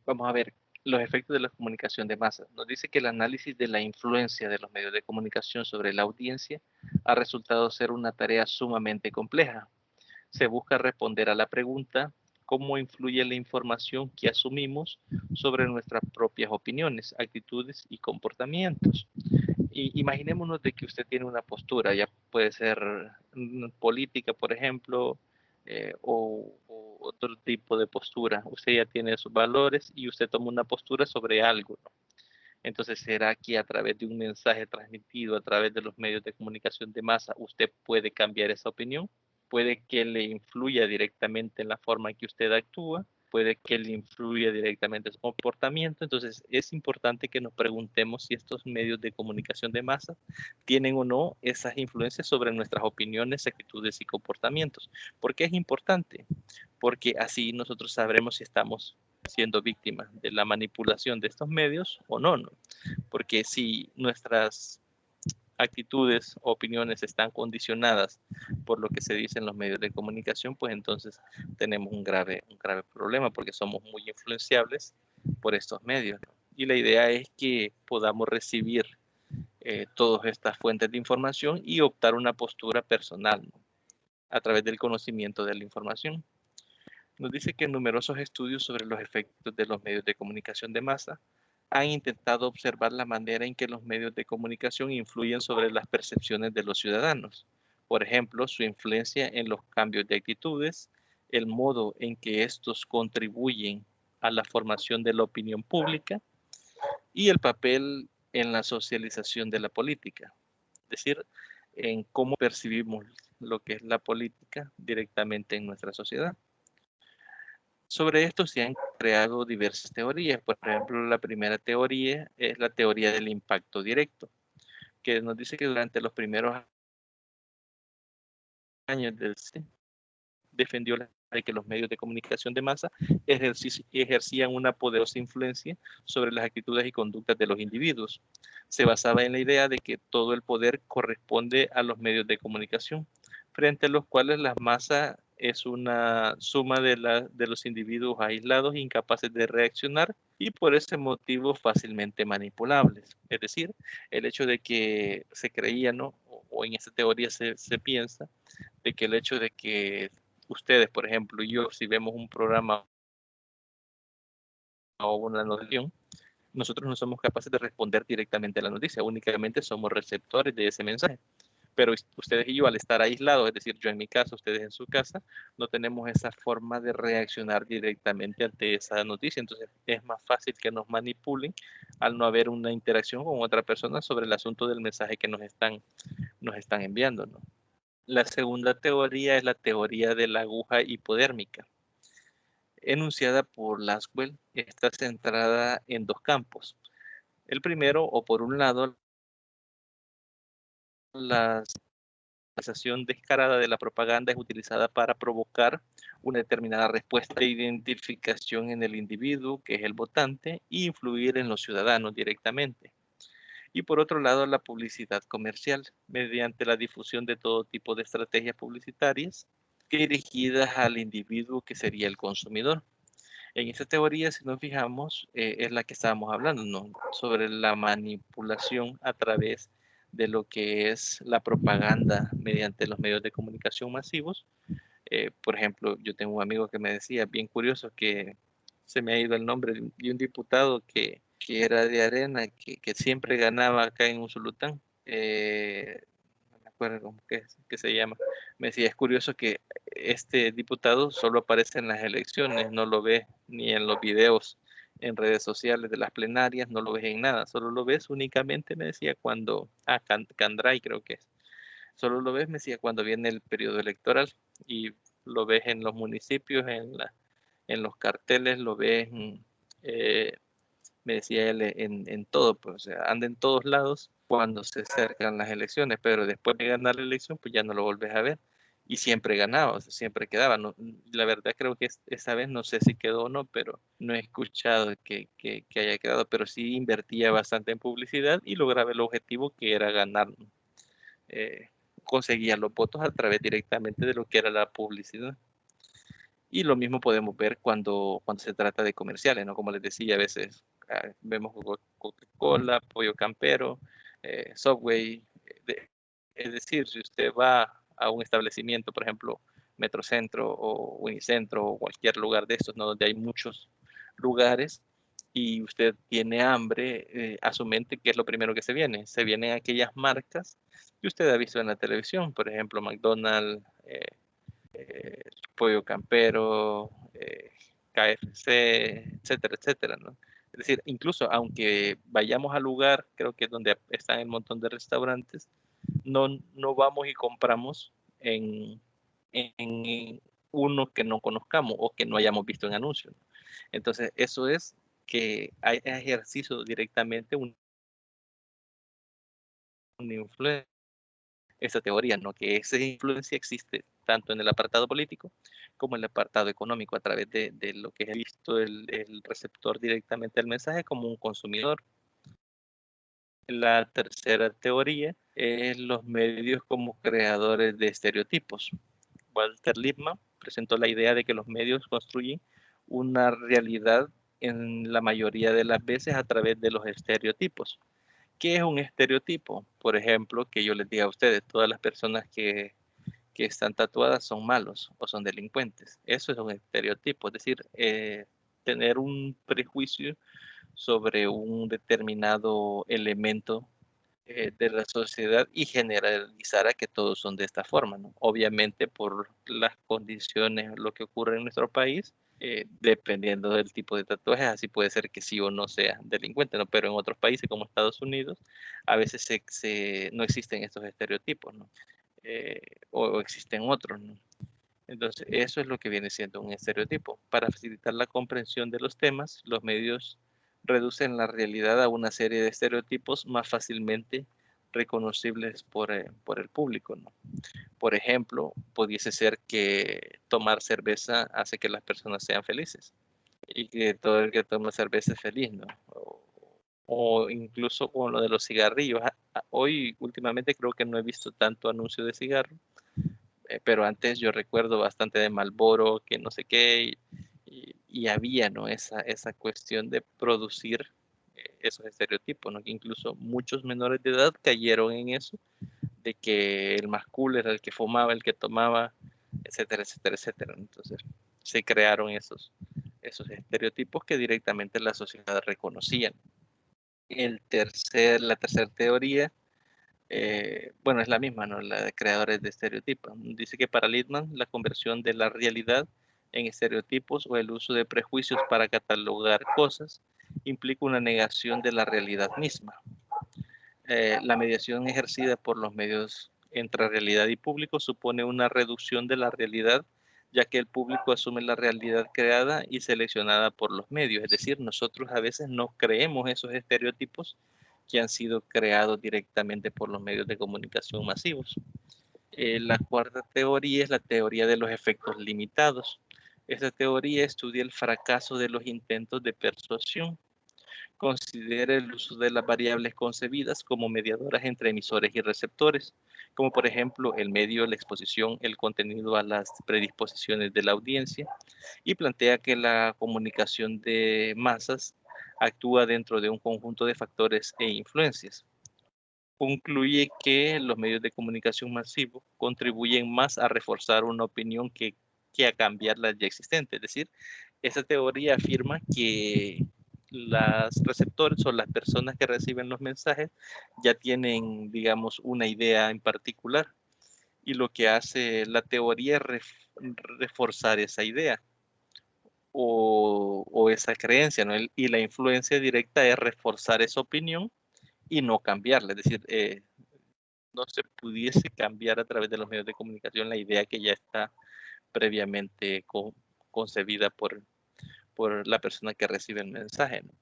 Vamos a ver los efectos de la comunicación de masas. Nos dice que el análisis de la influencia de los medios de comunicación sobre la audiencia ha resultado ser una tarea sumamente compleja. Se busca responder a la pregunta: ¿cómo influye la información que asumimos sobre nuestras propias opiniones, actitudes y comportamientos? Y imaginémonos de que usted tiene una postura, ya puede ser política, por ejemplo, o otro tipo de postura. Usted ya tiene sus valores y usted toma una postura sobre algo, ¿no? Entonces, ¿será que a través de un mensaje transmitido a través de los medios de comunicación de masa usted puede cambiar esa opinión? Puede que le influya directamente en la forma en que usted actúa, puede que le influya directamente en su comportamiento. Entonces es importante que nos preguntemos si estos medios de comunicación de masa tienen o no esas influencias sobre nuestras opiniones, actitudes y comportamientos. ¿Por qué es importante? Porque así nosotros sabremos si estamos siendo víctimas de la manipulación de estos medios o no, ¿no? Porque si nuestras actitudes, opiniones están condicionadas por lo que se dice en los medios de comunicación, pues entonces tenemos un grave problema porque somos muy influenciables por estos medios. Y la idea es que podamos recibir todas estas fuentes de información y optar una postura personal, ¿no? A través del conocimiento de la información. Nos dice que numerosos estudios sobre los efectos de los medios de comunicación de masa han intentado observar la manera en que los medios de comunicación influyen sobre las percepciones de los ciudadanos. Por ejemplo, su influencia en los cambios de actitudes, el modo en que estos contribuyen a la formación de la opinión pública y el papel en la socialización de la política. Es decir, en cómo percibimos lo que es la política directamente en nuestra sociedad. Sobre esto se han creado diversas teorías. Por ejemplo, la primera teoría es la teoría del impacto directo, que nos dice que durante los primeros años del siglo defendió que los medios de comunicación de masa ejercían una poderosa influencia sobre las actitudes y conductas de los individuos. Se basaba en la idea de que todo el poder corresponde a los medios de comunicación, frente a los cuales las masas es una suma de los individuos aislados, incapaces de reaccionar y por ese motivo fácilmente manipulables. Es decir, el hecho de que se creía, ¿no? O en esta teoría se piensa de que el hecho de que ustedes, por ejemplo, y yo, si vemos un programa o una noticia, nosotros no somos capaces de responder directamente a la noticia, únicamente somos receptores de ese mensaje. Pero ustedes y yo, al estar aislados, es decir, yo en mi casa, ustedes en su casa, no tenemos esa forma de reaccionar directamente ante esa noticia. Entonces es más fácil que nos manipulen al no haber una interacción con otra persona sobre el asunto del mensaje que nos están enviando, ¿no? La segunda teoría es la teoría de la aguja hipodérmica, enunciada por Laswell. Está centrada en dos campos. El primero, o por un lado, la sensación descarada de la propaganda es utilizada para provocar una determinada respuesta de identificación en el individuo, que es el votante, e influir en los ciudadanos directamente. Y por otro lado, la publicidad comercial, mediante la difusión de todo tipo de estrategias publicitarias dirigidas al individuo que sería el consumidor. En esta teoría, si nos fijamos, es la que estábamos hablando, ¿no? Sobre la manipulación a través de lo que es la propaganda mediante los medios de comunicación masivos. Por ejemplo, yo tengo un amigo que me decía, bien curioso, que se me ha ido el nombre de un diputado que era de Arena, que siempre ganaba acá en Usulután. No me acuerdo cómo que se llama. Me decía, es curioso que este diputado solo aparece en las elecciones, no lo ves ni en los videos en redes sociales de las plenarias, no lo ves en nada, solo lo ves únicamente, me decía, cuando, Candray creo que es, solo lo ves, me decía, cuando viene el periodo electoral y lo ves en los municipios, en los carteles, lo ves, me decía él, en todo, pues, o sea, anda en todos lados cuando se acercan las elecciones, pero después de ganar la elección, pues ya no lo volvés a ver. Y siempre ganaba, o sea, siempre quedaba. No, la verdad creo que esa vez no sé si quedó o no, pero no he escuchado que haya quedado, pero sí invertía bastante en publicidad y lograba el objetivo que era ganar. Eh, conseguía los votos a través directamente de lo que era la publicidad. Y lo mismo podemos ver cuando se trata de comerciales, ¿no? Como les decía, a veces vemos Coca-Cola, Pollo Campero, Subway. Es decir, si usted va a un establecimiento, por ejemplo, Metrocentro o Unicentro o cualquier lugar de estos, ¿no? Donde hay muchos lugares y usted tiene hambre, a su mente, ¿qué es lo primero que se viene? Se vienen aquellas marcas que usted ha visto en la televisión, por ejemplo, McDonald's, Pollo Campero, KFC, etcétera, etcétera, ¿no? Es decir, incluso aunque vayamos al lugar, creo que es donde están un montón de restaurantes, no vamos y compramos en uno que no conozcamos o que no hayamos visto en anuncios. Entonces, eso es que hay ejercicio directamente una influencia, esa teoría, ¿no? Que esa influencia existe tanto en el apartado político como en el apartado económico a través de lo que es visto el receptor directamente del mensaje como un consumidor. La tercera teoría es los medios como creadores de estereotipos. Walter Lippmann presentó la idea de que los medios construyen una realidad en la mayoría de las veces a través de los estereotipos. ¿Qué es un estereotipo? Por ejemplo, que yo les diga a ustedes, todas las personas que están tatuadas son malos o son delincuentes. Eso es un estereotipo, es decir, tener un prejuicio sobre un determinado elemento de la sociedad y generalizar a que todos son de esta forma, ¿no? Obviamente por las condiciones, lo que ocurre en nuestro país, dependiendo del tipo de tatuajes, así puede ser que sí o no sea delincuente, ¿no? Pero en otros países como Estados Unidos, a veces no existen estos estereotipos, ¿no? O existen otros, ¿no? Entonces, eso es lo que viene siendo un estereotipo. Para facilitar la comprensión de los temas, los medios reducen la realidad a una serie de estereotipos más fácilmente reconocibles por el público, ¿no? Por ejemplo, pudiese ser que tomar cerveza hace que las personas sean felices y que todo el que toma cerveza es feliz, ¿no? O incluso con lo de los cigarrillos. Hoy, últimamente, creo que no he visto tanto anuncio de cigarro, pero antes yo recuerdo bastante de Marlboro, que no sé qué, y había, ¿no? Esa cuestión de producir esos estereotipos, ¿no? Que incluso muchos menores de edad cayeron en eso, de que el más cool era el que fumaba, el que tomaba, etcétera, etcétera, etcétera. Entonces se crearon esos estereotipos que directamente la sociedad reconocían. La tercera teoría, bueno, es la misma, ¿no? La de creadores de estereotipos. Dice que para Littman la conversión de la realidad en estereotipos o el uso de prejuicios para catalogar cosas implica una negación de la realidad misma. La mediación ejercida por los medios entre realidad y público supone una reducción de la realidad, ya que el público asume la realidad creada y seleccionada por los medios. Es decir, nosotros a veces no creemos esos estereotipos que han sido creados directamente por los medios de comunicación masivos. La cuarta teoría es la teoría de los efectos limitados. Esta teoría estudia el fracaso de los intentos de persuasión. Considera el uso de las variables concebidas como mediadoras entre emisores y receptores, como por ejemplo el medio, la exposición, el contenido a las predisposiciones de la audiencia, y plantea que la comunicación de masas actúa dentro de un conjunto de factores e influencias. Concluye que los medios de comunicación masivos contribuyen más a reforzar una opinión que a cambiar la ya existente. Es decir, esa teoría afirma que los receptores o las personas que reciben los mensajes ya tienen, digamos, una idea en particular, y lo que hace la teoría es reforzar esa idea o esa creencia, ¿no? Y la influencia directa es reforzar esa opinión y no cambiarla. Es decir, no se pudiese cambiar a través de los medios de comunicación la idea que ya está previamente concebida por la persona que recibe el mensaje, ¿no?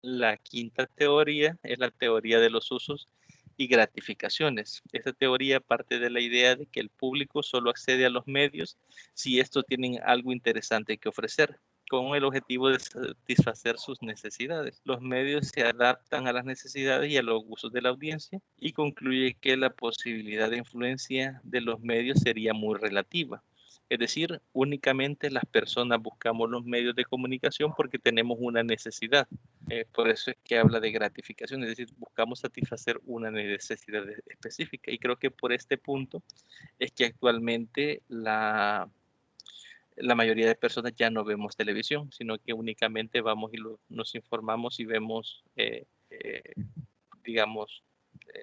La quinta teoría es la teoría de los usos y gratificaciones. Esta teoría parte de la idea de que el público solo accede a los medios si estos tienen algo interesante que ofrecer, con el objetivo de satisfacer sus necesidades. Los medios se adaptan a las necesidades y a los gustos de la audiencia, y concluye que la posibilidad de influencia de los medios sería muy relativa. Es decir, únicamente las personas buscamos los medios de comunicación porque tenemos una necesidad. Por eso es que habla de gratificación, es decir, buscamos satisfacer una necesidad específica. Y creo que por este punto es que actualmente la mayoría de personas ya no vemos televisión, sino que únicamente vamos y nos informamos y vemos, digamos,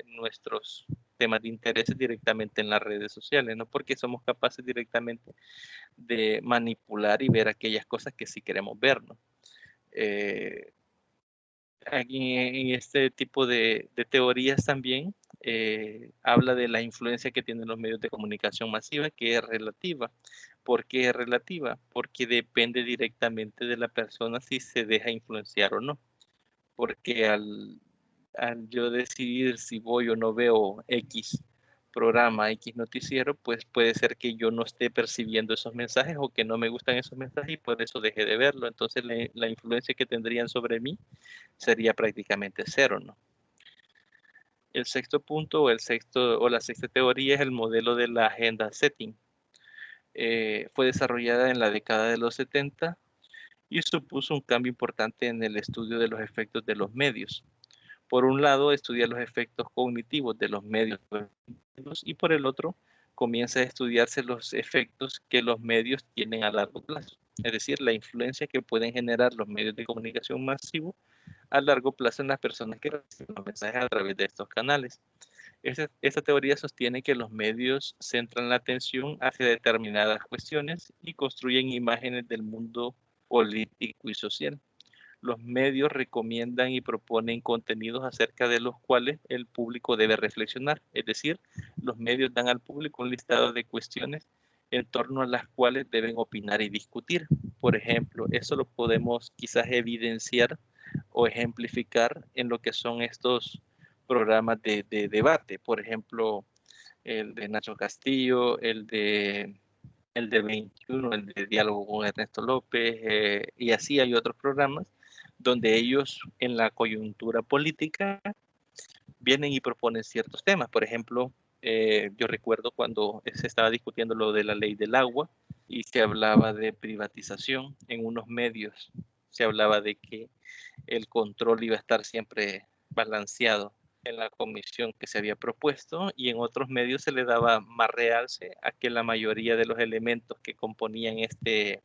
nuestros temas de interés directamente en las redes sociales, ¿no? Porque somos capaces directamente de manipular y ver aquellas cosas que sí queremos ver, ¿no? Aquí en este tipo de teorías también habla de la influencia que tienen los medios de comunicación masiva, que es relativa. ¿Por qué es relativa? Porque depende directamente de la persona si se deja influenciar o no. Porque al yo decidir si voy o no veo X programa, X noticiero, pues puede ser que yo no esté percibiendo esos mensajes o que no me gustan esos mensajes y por eso deje de verlo. Entonces la influencia que tendrían sobre mí sería prácticamente cero, ¿no? El sexto punto o la sexta teoría es el modelo de la agenda setting. Fue desarrollada en la década de los 70 y supuso un cambio importante en el estudio de los efectos de los medios. Por un lado, estudia los efectos cognitivos de los medios y por el otro, comienza a estudiarse los efectos que los medios tienen a largo plazo. Es decir, la influencia que pueden generar los medios de comunicación masivos a largo plazo en las personas que reciben los mensajes a través de estos canales. Esta teoría sostiene que los medios centran la atención hacia determinadas cuestiones y construyen imágenes del mundo político y social. Los medios recomiendan y proponen contenidos acerca de los cuales el público debe reflexionar. Es decir, los medios dan al público un listado de cuestiones en torno a las cuales deben opinar y discutir. Por ejemplo, eso lo podemos quizás evidenciar o ejemplificar en lo que son estos programas de debate. Por ejemplo, el de Nacho Castillo, el de 21, el de Diálogo con Ernesto López, y así hay otros programas donde ellos en la coyuntura política vienen y proponen ciertos temas. Por ejemplo, Yo recuerdo cuando se estaba discutiendo lo de la ley del agua y se hablaba de privatización en unos medios. Se hablaba de que el control iba a estar siempre balanceado en la comisión que se había propuesto, y en otros medios se le daba más realce a que la mayoría de los elementos que componían este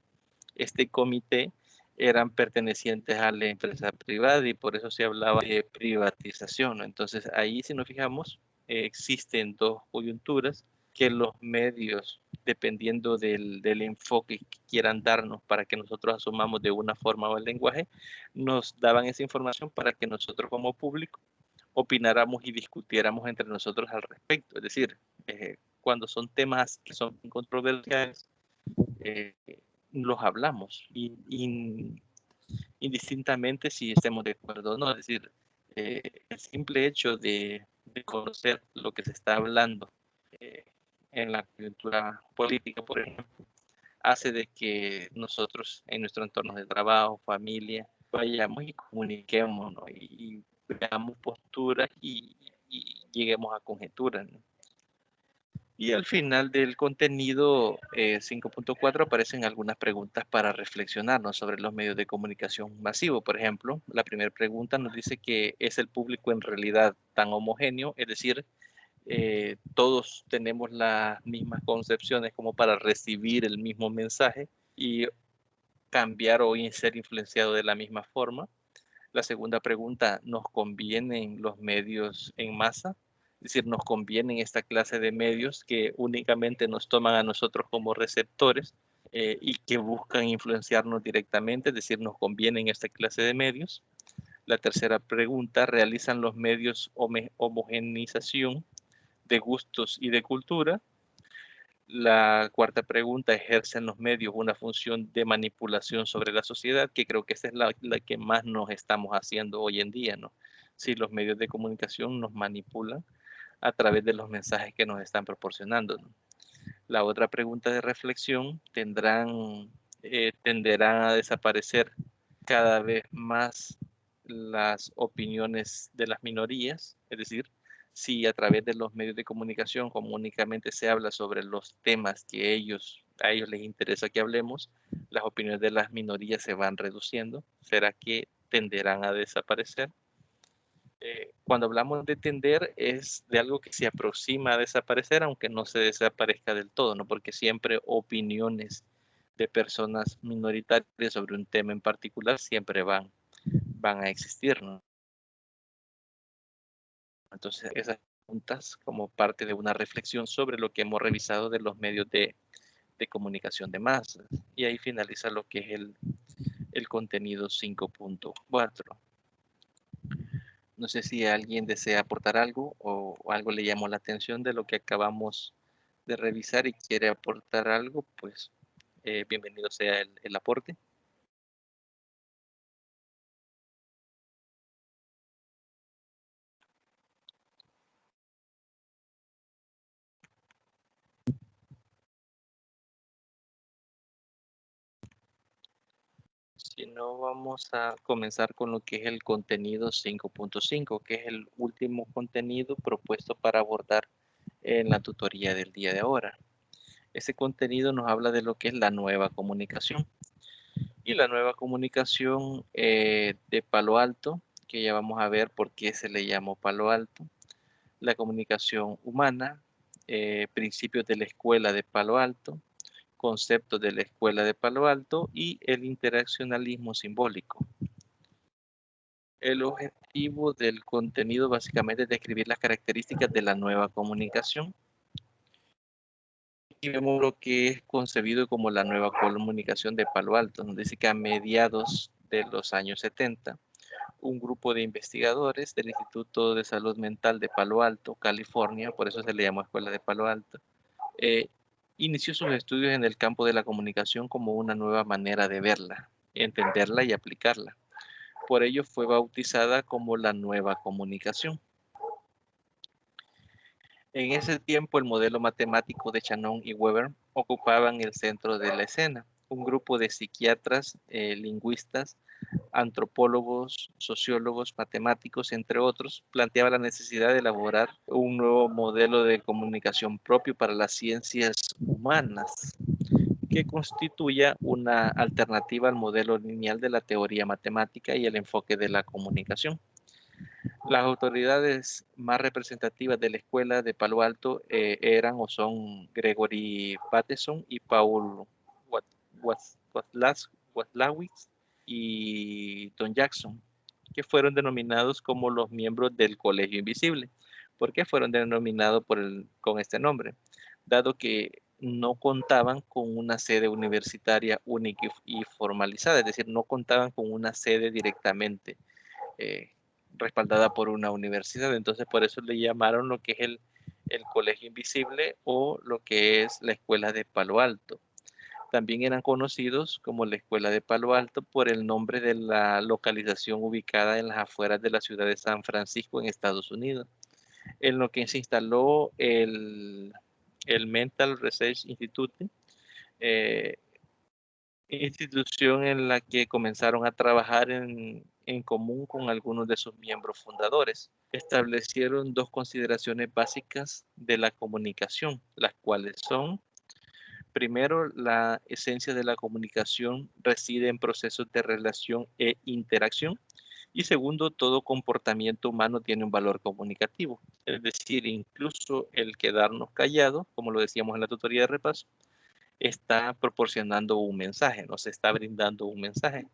comité eran pertenecientes a la empresa privada, y por eso se hablaba de privatización, ¿no? Entonces ahí, si nos fijamos, existen dos coyunturas que los medios, dependiendo del enfoque que quieran darnos para que nosotros asumamos de una forma o el lenguaje, nos daban esa información para que nosotros como público opináramos y discutiéramos entre nosotros al respecto. Es decir, cuando son temas que son controversiales, los hablamos indistintamente si estemos de acuerdo o no. Es decir, el simple hecho de conocer lo que se está hablando en la coyuntura política, por ejemplo, hace de que nosotros en nuestro entorno de trabajo, familia, vayamos y comuniquemos, ¿no? y veamos posturas y lleguemos a conjeturas, ¿no? Y al final del contenido 5.4 aparecen algunas preguntas para reflexionarnos sobre los medios de comunicación masivos. Por ejemplo, la primera pregunta nos dice que ¿es el público en realidad tan homogéneo? Es decir, todos tenemos las mismas concepciones como para recibir el mismo mensaje y cambiar o ser influenciado de la misma forma. La segunda pregunta, ¿nos convienen los medios en masa? Es decir, ¿nos convienen esta clase de medios que únicamente nos toman a nosotros como receptores y que buscan influenciarnos directamente? Es decir, ¿nos convienen esta clase de medios? La tercera pregunta, ¿realizan los medios homogeneización de gustos y de cultura? La cuarta pregunta, ¿ejercen los medios una función de manipulación sobre la sociedad? Que creo que esa es la que más nos estamos haciendo hoy en día, ¿no? Si los medios de comunicación nos manipulan a través de los mensajes que nos están proporcionando, ¿no? La otra pregunta de reflexión, tenderán a desaparecer cada vez más las opiniones de las minorías, es decir, si a través de los medios de comunicación como únicamente se habla sobre los temas que a ellos les interesa que hablemos, las opiniones de las minorías se van reduciendo. ¿Será que tenderán a desaparecer? Cuando hablamos de tender es de algo que se aproxima a desaparecer, aunque no se desaparezca del todo, ¿no? Porque siempre opiniones de personas minoritarias sobre un tema en particular siempre van a existir, ¿no? Entonces, esas preguntas como parte de una reflexión sobre lo que hemos revisado de los medios de comunicación de masas. Y ahí finaliza lo que es el contenido 5.4. No sé si alguien desea aportar algo o algo le llamó la atención de lo que acabamos de revisar y quiere aportar algo, pues bienvenido sea el aporte. Si no, vamos a comenzar con lo que es el contenido 5.5, que es el último contenido propuesto para abordar en la tutoría del día de ahora. Ese contenido nos habla de lo que es la nueva comunicación. Y la nueva comunicación de Palo Alto, que ya vamos a ver por qué se le llamó Palo Alto. La comunicación humana, principios de la escuela de Palo Alto, conceptos de la escuela de Palo Alto y el interaccionalismo simbólico. El objetivo del contenido básicamente es describir las características de la nueva comunicación. Y vemos lo que es concebido como la nueva comunicación de Palo Alto. Nos dice que a mediados de los años 70, un grupo de investigadores del Instituto de Salud Mental de Palo Alto, California, por eso se le llamó Escuela de Palo Alto, inició sus estudios en el campo de la comunicación como una nueva manera de verla, entenderla y aplicarla. Por ello fue bautizada como la nueva comunicación. En ese tiempo el modelo matemático de Shannon y Weber ocupaban el centro de la escena. un grupo de psiquiatras, lingüistas, antropólogos, sociólogos, matemáticos, entre otros, planteaba la necesidad de elaborar un nuevo modelo de comunicación propio para las ciencias humanas, que constituya una alternativa al modelo lineal de la teoría matemática y el enfoque de la comunicación. Las autoridades más representativas de la escuela de Palo Alto eran o son Gregory Bateson y Paul Watzlawick y Don Jackson, que fueron denominados como los miembros del Colegio Invisible. ¿Por qué fueron denominados con este nombre? Dado que no contaban con una sede universitaria única y formalizada, es decir, no contaban con una sede directamente eh, respaldada por una universidad. Entonces, por eso le llamaron lo que es el Colegio Invisible o lo que es la Escuela de Palo Alto. También eran conocidos como la Escuela de Palo Alto por el nombre de la localización ubicada en las afueras de la ciudad de San Francisco, en Estados Unidos, en lo que se instaló el Mental Research Institute, eh, institución en la que comenzaron a trabajar en común con algunos de sus miembros fundadores. Establecieron dos consideraciones básicas de la comunicación, las cuales son: primero, la esencia de la comunicación reside en procesos de relación e interacción. Y segundo, todo comportamiento humano tiene un valor comunicativo. Es decir, incluso el quedarnos callados, como lo decíamos en la tutoría de repaso, está proporcionando un mensaje, nos está brindando un mensaje.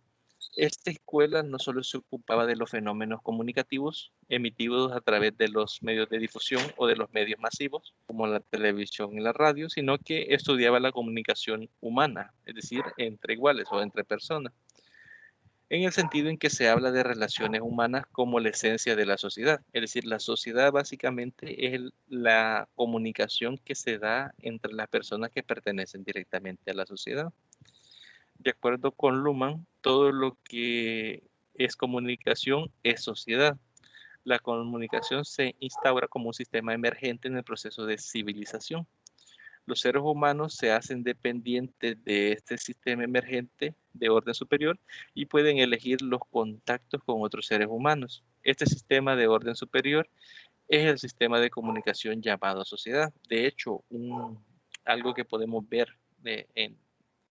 Esta escuela no solo se ocupaba de los fenómenos comunicativos emitidos a través de los medios de difusión o de los medios masivos, como la televisión y la radio, sino que estudiaba la comunicación humana, es decir, entre iguales o entre personas, en el sentido en que se habla de relaciones humanas como la esencia de la sociedad. Es decir, la sociedad básicamente es la comunicación que se da entre las personas que pertenecen directamente a la sociedad. De acuerdo con Luhmann, todo lo que es comunicación es sociedad. La comunicación se instaura como un sistema emergente en el proceso de civilización. Los seres humanos se hacen dependientes de este sistema emergente de orden superior y pueden elegir los contactos con otros seres humanos. Este sistema de orden superior es el sistema de comunicación llamado sociedad. De hecho, algo que podemos ver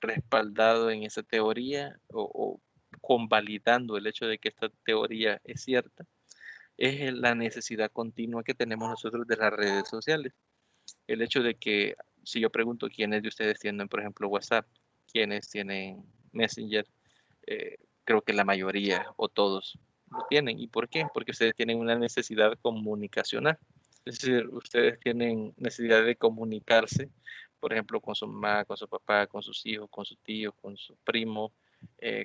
respaldado en esa teoría o convalidando el hecho de que esta teoría es cierta, es la necesidad continua que tenemos nosotros de las redes sociales. El hecho de que si yo pregunto quiénes de ustedes tienen, por ejemplo, WhatsApp, quiénes tienen Messenger, creo que la mayoría o todos lo tienen. ¿Y por qué? Porque ustedes tienen una necesidad comunicacional. Es decir, ustedes tienen necesidad de comunicarse, por ejemplo, con su mamá, con su papá, con sus hijos, con sus tíos, con su primo,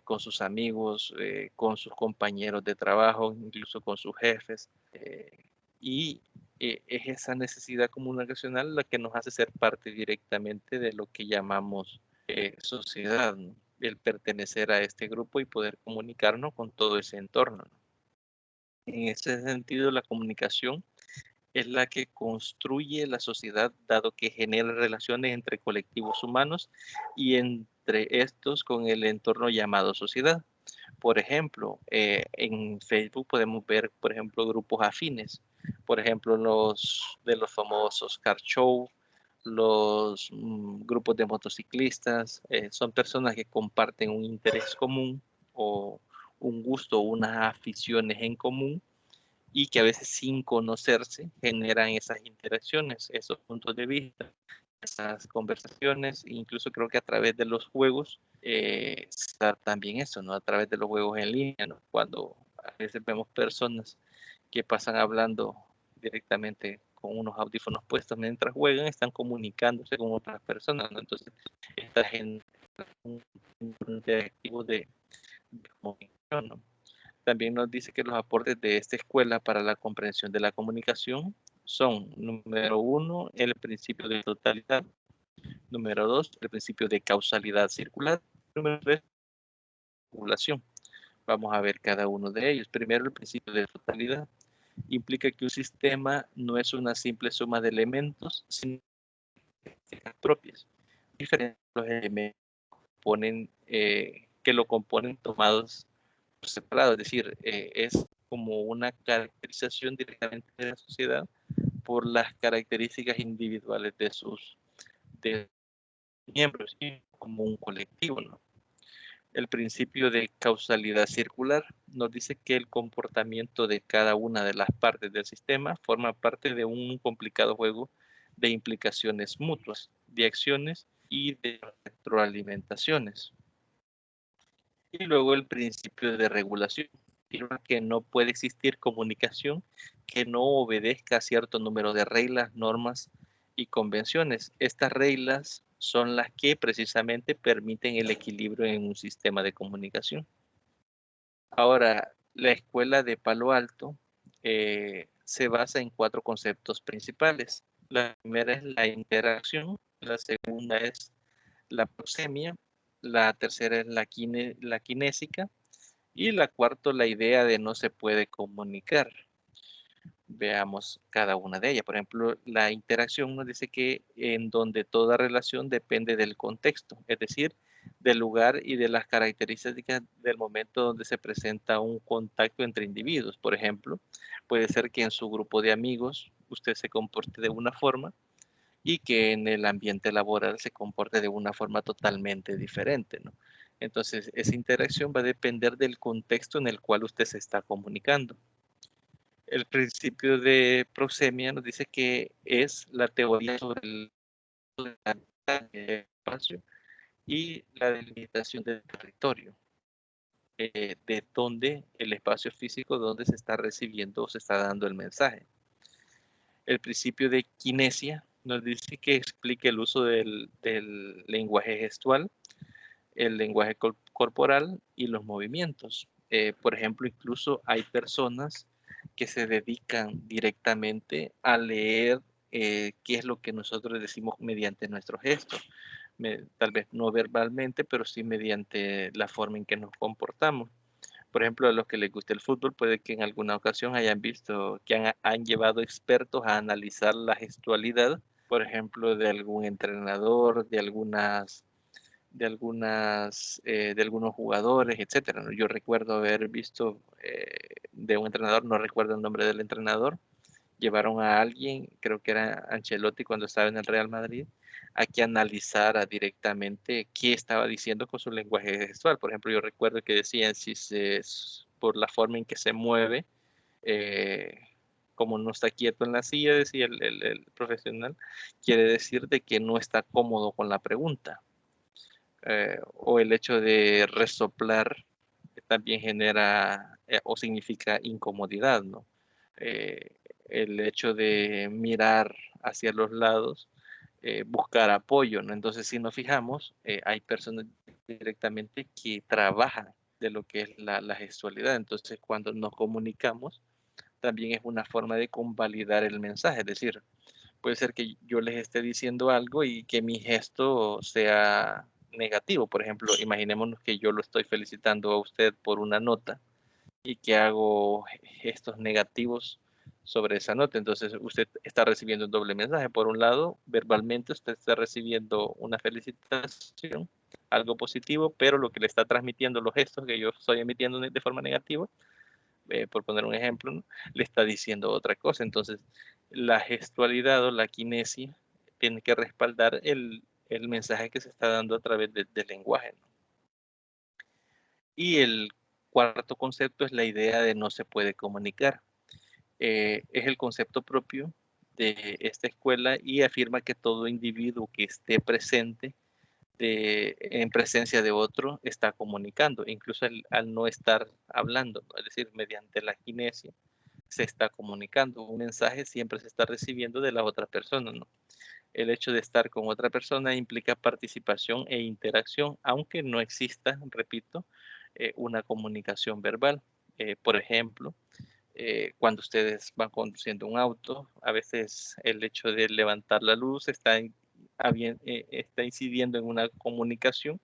con sus amigos, con sus compañeros de trabajo, incluso con sus jefes. Y es esa necesidad comunicacional la que nos hace ser parte directamente de lo que llamamos sociedad, ¿no? El pertenecer a este grupo y poder comunicarnos con todo ese entorno, ¿no? En ese sentido, la comunicación es la que construye la sociedad, dado que genera relaciones entre colectivos humanos y entre estos con el entorno llamado sociedad. Por ejemplo, en Facebook podemos ver, por ejemplo, grupos afines. Por ejemplo, los de los famosos car show, los grupos de motociclistas, son personas que comparten un interés común o un gusto o unas aficiones en común y que a veces sin conocerse generan esas interacciones, esos puntos de vista, esas conversaciones, incluso creo que a través de los juegos está también eso, ¿no? A través de los juegos en línea, ¿no? Cuando a veces vemos personas que pasan hablando directamente con unos audífonos puestos mientras juegan, están comunicándose con otras personas, ¿no? Entonces, está generando un interactivo de comunicación, ¿no? También nos dice que los aportes de esta escuela para la comprensión de la comunicación son, número 1, el principio de totalidad; número 2, el principio de causalidad circular; número 3, población. Vamos a ver cada uno de ellos. Primero, el principio de totalidad. Implica que un sistema no es una simple suma de elementos, sino características propias, diferentes los elementos componen tomados por separado, es decir, es como una caracterización directamente de la sociedad por las características individuales de sus miembros y como un colectivo, ¿no? El principio de causalidad circular nos dice que el comportamiento de cada una de las partes del sistema forma parte de un complicado juego de implicaciones mutuas, de acciones y de retroalimentaciones. Y luego el principio de regulación, que no puede existir comunicación que no obedezca a cierto número de reglas, normas y convenciones. Estas reglas son las que precisamente permiten el equilibrio en un sistema de comunicación. Ahora, la escuela de Palo Alto se basa en 4 conceptos principales. La primera es la interacción, la segunda es la proxemia, la tercera es la kinésica y la cuarta la idea de no se puede comunicar. Veamos cada una de ellas. Por ejemplo, la interacción nos dice que en donde toda relación depende del contexto, es decir, del lugar y de las características del momento donde se presenta un contacto entre individuos. Por ejemplo, puede ser que en su grupo de amigos usted se comporte de una forma y que en el ambiente laboral se comporte de una forma totalmente diferente, ¿no? Entonces, esa interacción va a depender del contexto en el cual usted se está comunicando. El principio de proxemia nos dice que es la teoría sobre el espacio y la delimitación del territorio, de dónde el espacio físico, donde se está recibiendo o se está dando el mensaje. El principio de kinesia nos dice que explica el uso del lenguaje gestual, el lenguaje corporal y los movimientos. Por ejemplo, incluso hay personas que se dedican directamente a leer qué es lo que nosotros decimos mediante nuestros gestos. Tal vez no verbalmente, pero sí mediante la forma en que nos comportamos. Por ejemplo, a los que les gusta el fútbol, puede que en alguna ocasión hayan visto que han llevado expertos a analizar la gestualidad, por ejemplo, de algún entrenador, de algunos jugadores, etcétera. Yo recuerdo haber visto de un entrenador, no recuerdo el nombre del entrenador, llevaron a alguien, creo que era Ancelotti cuando estaba en el Real Madrid, a que analizara directamente qué estaba diciendo con su lenguaje gestual. Por ejemplo, yo recuerdo que decían por la forma en que se mueve, eh, como no está quieto en la silla, decía el profesional, quiere decir de que no está cómodo con la pregunta. O el hecho de resoplar también genera o significa incomodidad, ¿no? El hecho de mirar hacia los lados, buscar apoyo, ¿no? Entonces, si nos fijamos, hay personas directamente que trabajan de lo que es la gestualidad. Entonces, cuando nos comunicamos, también es una forma de convalidar el mensaje. Es decir, puede ser que yo les esté diciendo algo y que mi gesto sea negativo. Por ejemplo, imaginémonos que yo lo estoy felicitando a usted por una nota y que hago gestos negativos sobre esa nota. Entonces usted está recibiendo un doble mensaje. Por un lado, verbalmente usted está recibiendo una felicitación, algo positivo, pero lo que le está transmitiendo los gestos que yo estoy emitiendo de forma negativa, por poner un ejemplo, ¿no?, le está diciendo otra cosa. Entonces, la gestualidad o la kinesia tiene que respaldar el mensaje que se está dando a través del lenguaje, ¿no? Y el cuarto concepto es la idea de no se puede comunicar. Es el concepto propio de esta escuela y afirma que todo individuo que esté presente en presencia de otro está comunicando, incluso al no estar hablando, ¿no? Es decir, mediante la kinesia se está comunicando. Un mensaje siempre se está recibiendo de la otra persona, ¿no? El hecho de estar con otra persona implica participación e interacción, aunque no exista, repito, una comunicación verbal. Por ejemplo, cuando ustedes van conduciendo un auto, a veces el hecho de levantar la luz está incidiendo en una comunicación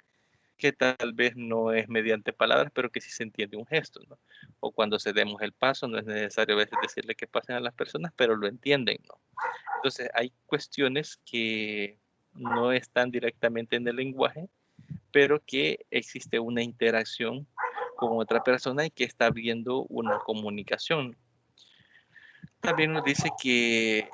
que tal vez no es mediante palabras, pero que sí se entiende un gesto, ¿no? O cuando cedemos el paso, no es necesario a veces decirle que pasen a las personas, pero lo entienden, ¿no? Entonces hay cuestiones que no están directamente en el lenguaje, pero que existe una interacción con otra persona y que está habiendo una comunicación. También nos dice que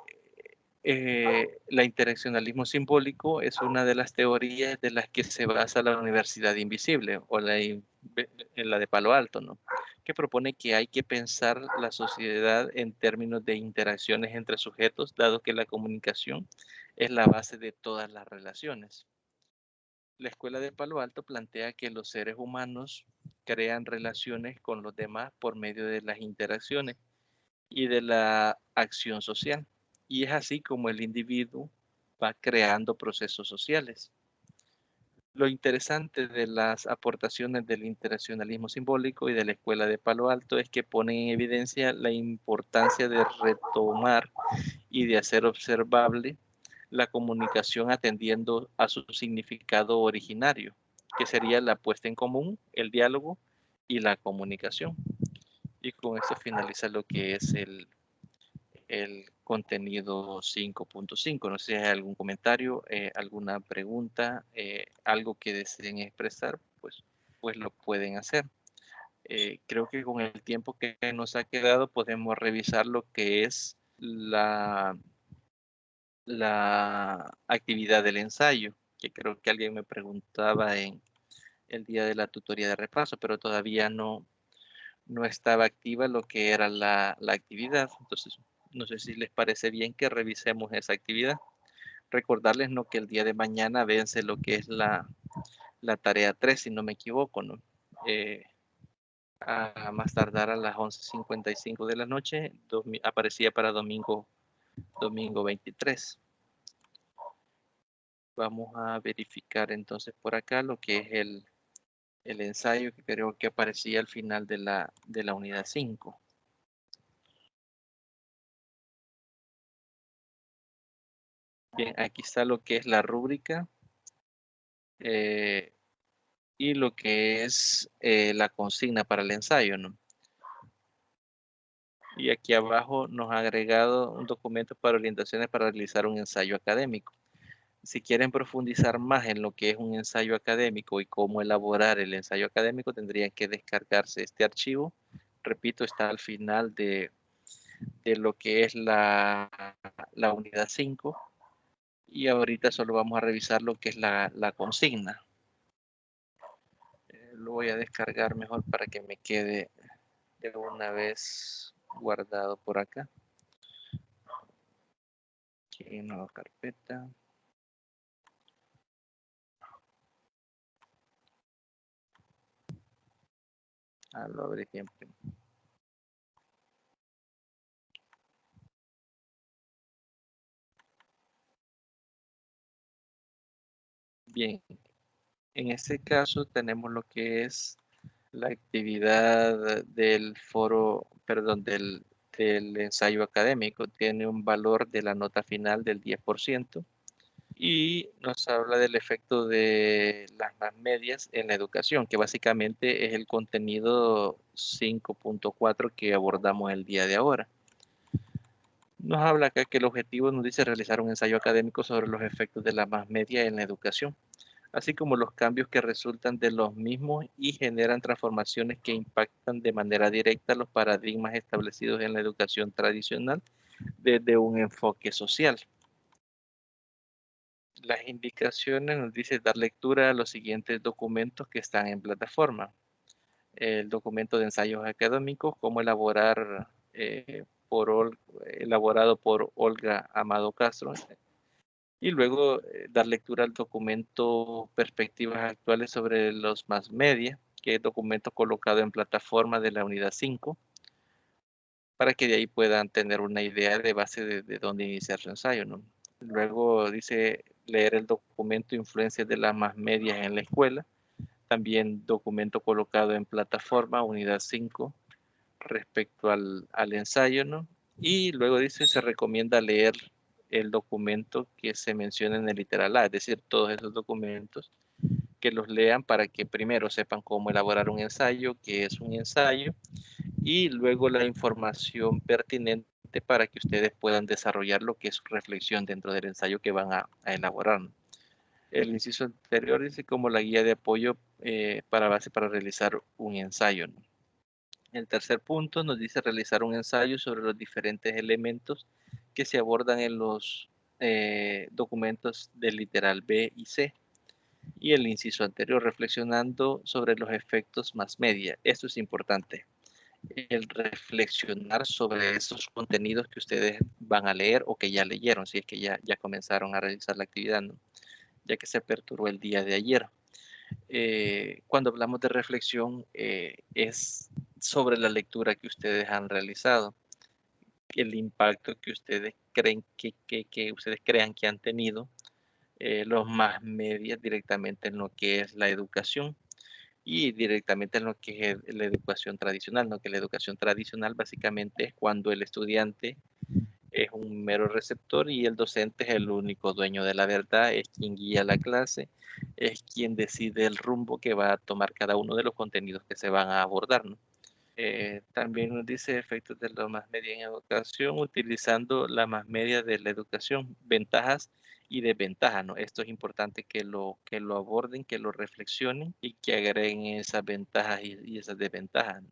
la interaccionalismo simbólico es una de las teorías de las que se basa la Universidad Invisible o la de Palo Alto, ¿no? Que propone que hay que pensar la sociedad en términos de interacciones entre sujetos, dado que la comunicación es la base de todas las relaciones. La Escuela de Palo Alto plantea que los seres humanos crean relaciones con los demás por medio de las interacciones y de la acción social. Y es así como el individuo va creando procesos sociales. Lo interesante de las aportaciones del interaccionalismo simbólico y de la Escuela de Palo Alto es que ponen en evidencia la importancia de retomar y de hacer observable la comunicación atendiendo a su significado originario, que sería la puesta en común, el diálogo y la comunicación. Y con esto finaliza lo que es el contenido 5.5. No sé si hay algún comentario, alguna pregunta, algo que deseen expresar, pues lo pueden hacer. Creo que con el tiempo que nos ha quedado podemos revisar lo que es la actividad del ensayo, que creo que alguien me preguntaba en el día de la tutoría de repaso, pero todavía no estaba activa lo que era la actividad. Entonces, no sé si les parece bien que revisemos esa actividad. Recordarles, ¿no?, que el día de mañana vence lo que es la tarea 3, si no me equivoco, ¿no? A más tardar a las 11:55 de la noche, aparecía para domingo 23. Vamos a verificar entonces por acá lo que es el ensayo que creo que aparecía al final de la unidad 5. Bien, aquí está lo que es la rúbrica y lo que es la consigna para el ensayo, ¿no? Y aquí abajo nos ha agregado un documento para orientaciones para realizar un ensayo académico. Si quieren profundizar más en lo que es un ensayo académico y cómo elaborar el ensayo académico, tendrían que descargarse este archivo. Repito, está al final de lo que es la unidad 5. Y ahorita solo vamos a revisar lo que es la consigna. Lo voy a descargar mejor para que me quede de una vez guardado por acá. Aquí, nueva carpeta. Lo abrí siempre. Bien, en este caso tenemos lo que es la actividad del foro, perdón, del ensayo académico. Tiene un valor de la nota final del 10%. Y nos habla del efecto de las más medias en la educación, que básicamente es el contenido 5.4 que abordamos el día de ahora. Nos habla acá que el objetivo nos dice realizar un ensayo académico sobre los efectos de la más media en la educación, así como los cambios que resultan de los mismos y generan transformaciones que impactan de manera directa los paradigmas establecidos en la educación tradicional desde un enfoque social. Las indicaciones nos dice dar elaborar los siguientes documentos que están en plataforma. El documento de ensayos académicos, cómo elaborar, elaborado por Olga Amado Castro. Y luego dar lectura al documento Perspectivas Actuales sobre los Más Media, que es documento colocado en plataforma de la unidad 5, para que de ahí puedan tener una idea de base de dónde iniciar su ensayo, ¿no? Luego dice leer el documento Influencias de las más medias en la escuela, también documento colocado en plataforma, unidad 5, respecto al ensayo, ¿no? Y luego dice se recomienda leer el documento que se menciona en el literal A, es decir, todos esos documentos que los lean para que primero sepan cómo elaborar un ensayo, qué es un ensayo, y luego la información pertinente para que ustedes puedan desarrollar lo que es su reflexión dentro del ensayo que van a elaborar. El inciso anterior dice como la guía de apoyo para base para realizar un ensayo, ¿no? El tercer punto nos dice realizar un ensayo sobre los diferentes elementos que se abordan en los documentos del literal B y C. Y el inciso anterior, reflexionando sobre los efectos más media. Esto es importante. El reflexionar sobre esos contenidos que ustedes van a leer o que ya leyeron, si es que ya comenzaron a realizar la actividad, ¿no? Ya que se perturbó el día de ayer. Cuando hablamos de reflexión, es sobre la lectura que ustedes han realizado, el impacto que ustedes creen que ustedes crean que han tenido los más medios directamente en lo que es la educación y directamente en lo que es la educación tradicional, ¿no? Que la educación tradicional básicamente es cuando el estudiante es un mero receptor y el docente es el único dueño de la verdad, es quien guía la clase, es quien decide el rumbo que va a tomar cada uno de los contenidos que se van a abordar, ¿no? También nos dice efectos de la más media en educación, utilizando la más media de la educación, ventajas y desventajas, ¿no? Esto es importante que lo aborden, que lo reflexionen y que agreguen esas ventajas y esas desventajas, ¿no?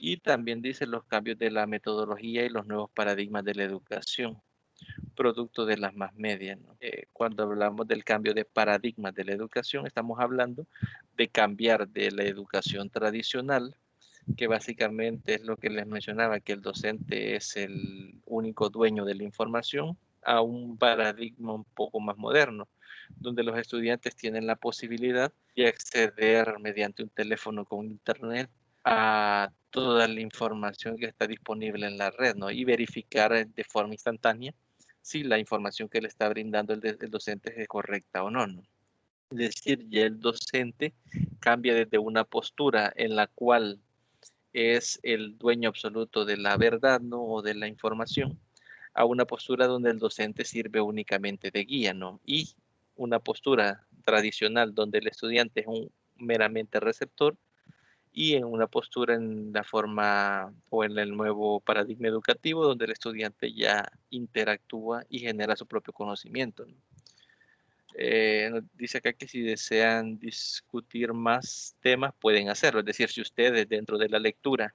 Y también dice los cambios de la metodología y los nuevos paradigmas de la educación, producto de las más medias, ¿no? Cuando hablamos del cambio de paradigmas de la educación, estamos hablando de cambiar de la educación tradicional, que básicamente es lo que les mencionaba, que el docente es el único dueño de la información, a un paradigma un poco más moderno, donde los estudiantes tienen la posibilidad de acceder mediante un teléfono con internet a toda la información que está disponible en la red, ¿no? Y verificar de forma instantánea si la información que le está brindando el docente es correcta o no, ¿no? Es decir, ya el docente cambia desde una postura en la cual es el dueño absoluto de la verdad, ¿no? O de la información, a una postura donde el docente sirve únicamente de guía, ¿no? Y una postura tradicional donde el estudiante es un meramente receptor, y en una postura en la forma o en el nuevo paradigma educativo donde el estudiante ya interactúa y genera su propio conocimiento, ¿no? Dice acá que si desean discutir más temas pueden hacerlo, es decir, si ustedes dentro de la lectura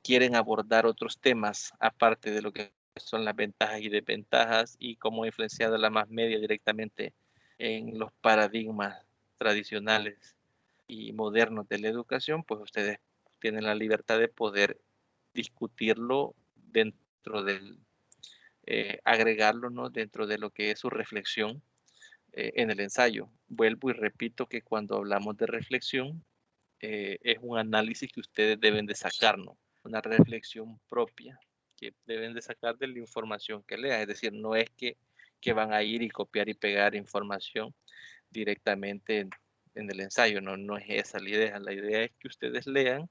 quieren abordar otros temas aparte de lo que son las ventajas y desventajas y cómo ha influenciado la más media directamente en los paradigmas tradicionales y modernos de la educación, pues ustedes tienen la libertad de poder discutirlo dentro del, agregarlo, ¿no? Dentro de lo que es su reflexión en el ensayo. Vuelvo y repito que cuando hablamos de reflexión, es un análisis que ustedes deben de sacar, ¿no? Una reflexión propia que deben de sacar de la información que lean. Es decir, no es que van a ir y copiar y pegar información directamente en el ensayo, no, no es esa la idea. La idea es que ustedes lean,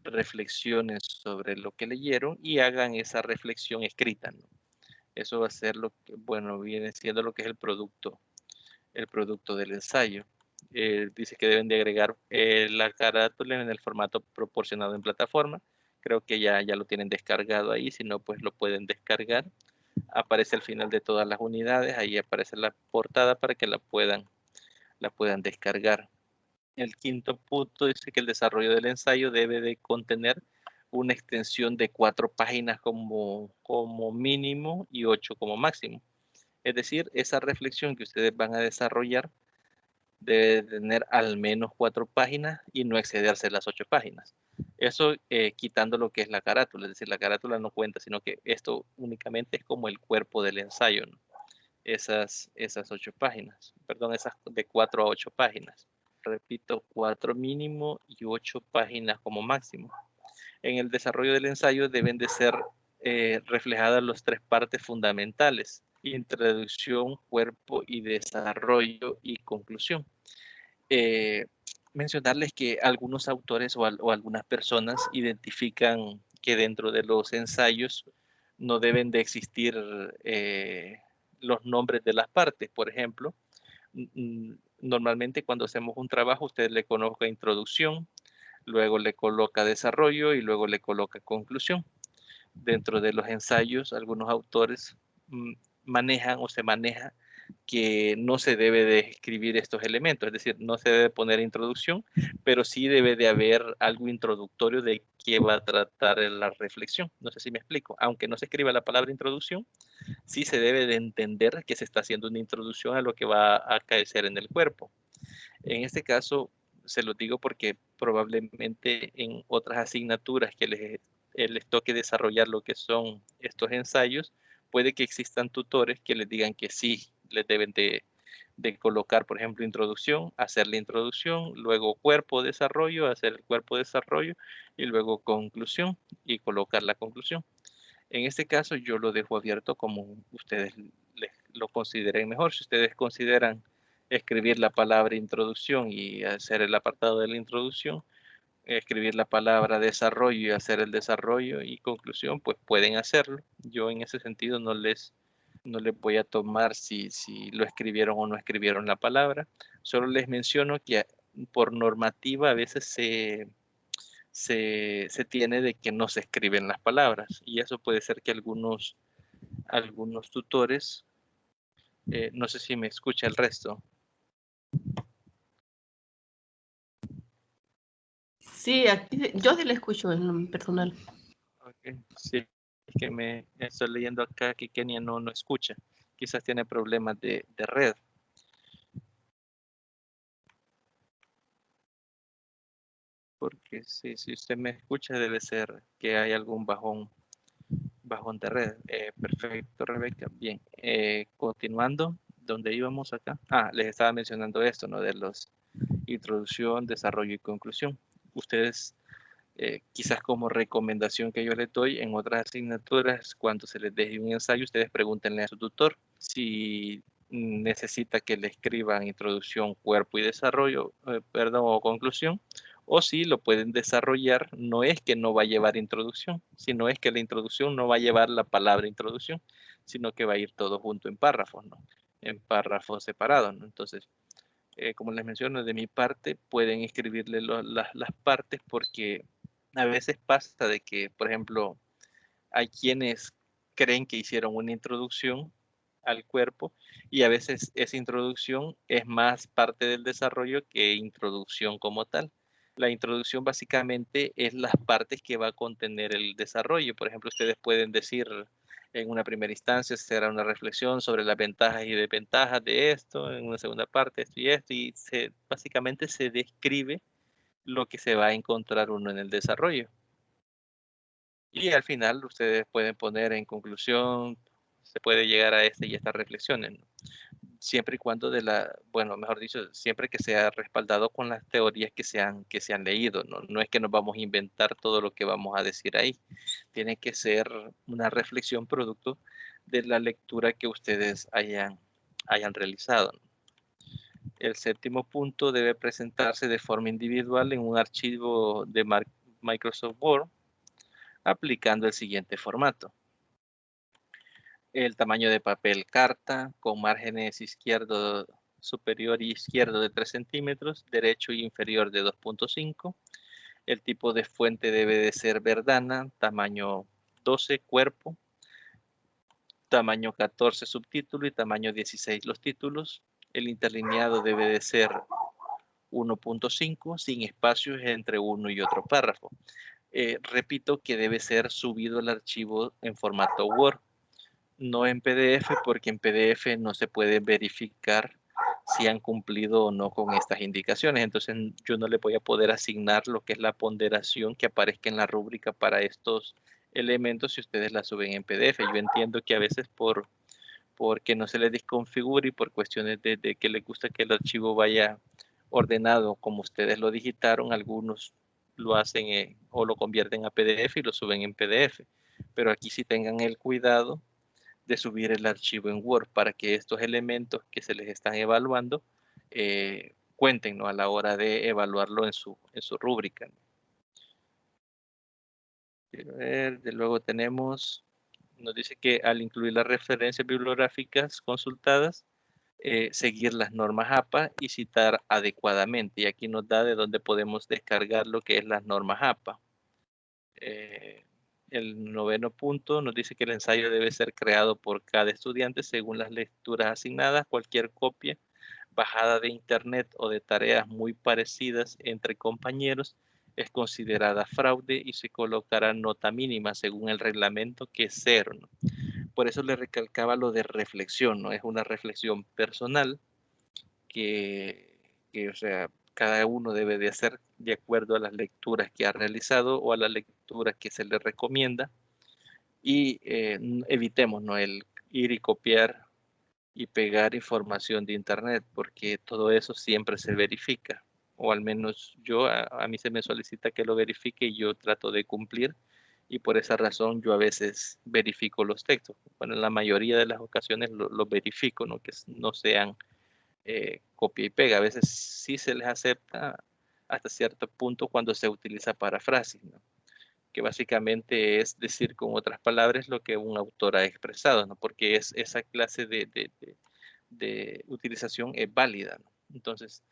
reflexionen sobre lo que leyeron y hagan esa reflexión escrita, ¿no? Eso va a ser lo que, bueno, viene siendo lo que es el producto del ensayo. Dice que deben de agregar la carátula en el formato proporcionado en plataforma. Creo que ya lo tienen descargado ahí, si no, pues lo pueden descargar. Aparece al final de todas las unidades, ahí aparece la portada para que la puedan descargar. El quinto punto dice que el desarrollo del ensayo debe de contener una extensión de 4 páginas como mínimo y 8 como máximo. Es decir, esa reflexión que ustedes van a desarrollar debe tener al menos 4 páginas y no excederse las 8 páginas. Eso quitando lo que es la carátula, es decir, la carátula no cuenta, sino que esto únicamente es como el cuerpo del ensayo, ¿no? Esas 8 páginas, perdón, esas de 4 a 8 páginas. Repito, 4 mínimo y 8 páginas como máximo. En el desarrollo del ensayo deben de ser reflejadas las 3 partes fundamentales: introducción, cuerpo y desarrollo y conclusión. Mencionarles que algunos autores o algunas personas identifican que dentro de los ensayos no deben de existir los nombres de las partes. Por ejemplo, normalmente cuando hacemos un trabajo usted le coloca introducción, luego le coloca desarrollo y luego le coloca conclusión. Dentro de los ensayos, algunos autores manejan o se maneja que no se debe de escribir estos elementos, es decir, no se debe poner introducción, pero sí debe de haber algo introductorio de qué va a tratar la reflexión. No sé si me explico. Aunque no se escriba la palabra introducción, sí se debe de entender que se está haciendo una introducción a lo que va a acaecer en el cuerpo. En este caso, se lo digo porque probablemente en otras asignaturas que les toque desarrollar lo que son estos ensayos, puede que existan tutores que les digan que sí, les deben de colocar, por ejemplo, introducción, hacer la introducción, luego cuerpo desarrollo, hacer el cuerpo desarrollo y luego conclusión y colocar la conclusión. En este caso yo lo dejo abierto como ustedes lo consideren mejor. Si ustedes consideran escribir la palabra introducción y hacer el apartado de la introducción, escribir la palabra desarrollo y hacer el desarrollo y conclusión, pues pueden hacerlo. Yo en ese sentido no les voy a tomar si lo escribieron o no escribieron la palabra. Solo les menciono que por normativa a veces se tiene de que no se escriben las palabras y eso puede ser que algunos tutores, no sé si me escucha el resto. Sí, aquí, yo sí le escucho en lo personal. Okay. Sí, es que me estoy leyendo acá que Kenia no escucha. Quizás tiene problemas de red. Porque si usted me escucha debe ser que hay algún bajón de red. Perfecto, Rebeca. Bien, continuando, ¿dónde íbamos acá? Les estaba mencionando esto, ¿no? De los introducción, desarrollo y conclusión. Ustedes, quizás como recomendación que yo les doy en otras asignaturas, cuando se les deje un ensayo, ustedes pregúntenle a su tutor si necesita que le escriban introducción, cuerpo y desarrollo, o conclusión, o si lo pueden desarrollar. No es que no va a llevar introducción, sino es que la introducción no va a llevar la palabra introducción, sino que va a ir todo junto en párrafos, ¿no? En párrafos separados, ¿no? Entonces, como les menciono, de mi parte, pueden escribirle las partes porque a veces pasa de que, por ejemplo, hay quienes creen que hicieron una introducción al cuerpo y a veces esa introducción es más parte del desarrollo que introducción como tal. La introducción básicamente es las partes que va a contener el desarrollo. Por ejemplo, ustedes pueden decir en una primera instancia será una reflexión sobre las ventajas y desventajas de esto, en una segunda parte esto, y básicamente se describe lo que se va a encontrar uno en el desarrollo. Y al final ustedes pueden poner en conclusión, se puede llegar a y estas reflexiones, ¿no? Siempre y cuando mejor dicho, siempre que sea respaldado con las teorías que se han leído, ¿no? No es que nos vamos a inventar todo lo que vamos a decir ahí. Tiene que ser una reflexión producto de la lectura que ustedes hayan realizado, ¿no? El séptimo punto debe presentarse de forma individual en un archivo de Microsoft Word, aplicando el siguiente formato. El tamaño de papel carta con márgenes izquierdo superior y izquierdo de 3 centímetros, derecho y inferior de 2.5. El tipo de fuente debe de ser verdana, tamaño 12 cuerpo, tamaño 14 subtítulo y tamaño 16 los títulos. El interlineado debe de ser 1.5 sin espacios entre uno y otro párrafo. Repito que debe ser subido el archivo en formato Word, no en PDF, porque en PDF no se puede verificar si han cumplido o no con estas indicaciones. Entonces yo no le voy a poder asignar lo que es la ponderación que aparezca en la rúbrica para estos elementos si ustedes la suben en PDF. Yo entiendo que a veces porque no se les desconfigure y por cuestiones de que les gusta que el archivo vaya ordenado como ustedes lo digitaron, algunos lo hacen o lo convierten a PDF y lo suben en PDF. Pero aquí sí tengan el cuidado de subir el archivo en Word para que estos elementos que se les están evaluando cuenten, ¿no? A la hora de evaluarlo en su rúbrica, ¿no? Luego nos dice que al incluir las referencias bibliográficas consultadas, seguir las normas APA y citar adecuadamente. Y aquí nos da de dónde podemos descargar lo que es las normas APA. el noveno punto nos dice que el ensayo debe ser creado por cada estudiante según las lecturas asignadas. Cualquier copia bajada de internet o de tareas muy parecidas entre compañeros es considerada fraude y se colocará nota mínima según el reglamento, que es 0, ¿no? Por eso le recalcaba lo de reflexión, ¿no? Es una reflexión personal que, o sea, cada uno debe de hacer de acuerdo a las lecturas que ha realizado o a las lecturas que se le recomienda, y evitemos, ¿no?, el ir y copiar y pegar información de internet, porque todo eso siempre se verifica, o al menos yo, a mí se me solicita que lo verifique y yo trato de cumplir, y por esa razón yo a veces verifico los textos. Bueno, en la mayoría de las ocasiones lo verifico, ¿no?, que no sean copia y pega. A veces sí se les acepta hasta cierto punto cuando se utiliza paráfrasis, ¿no?, que básicamente es decir con otras palabras lo que un autor ha expresado, ¿no?, porque esa clase de utilización es válida, ¿no? Entonces,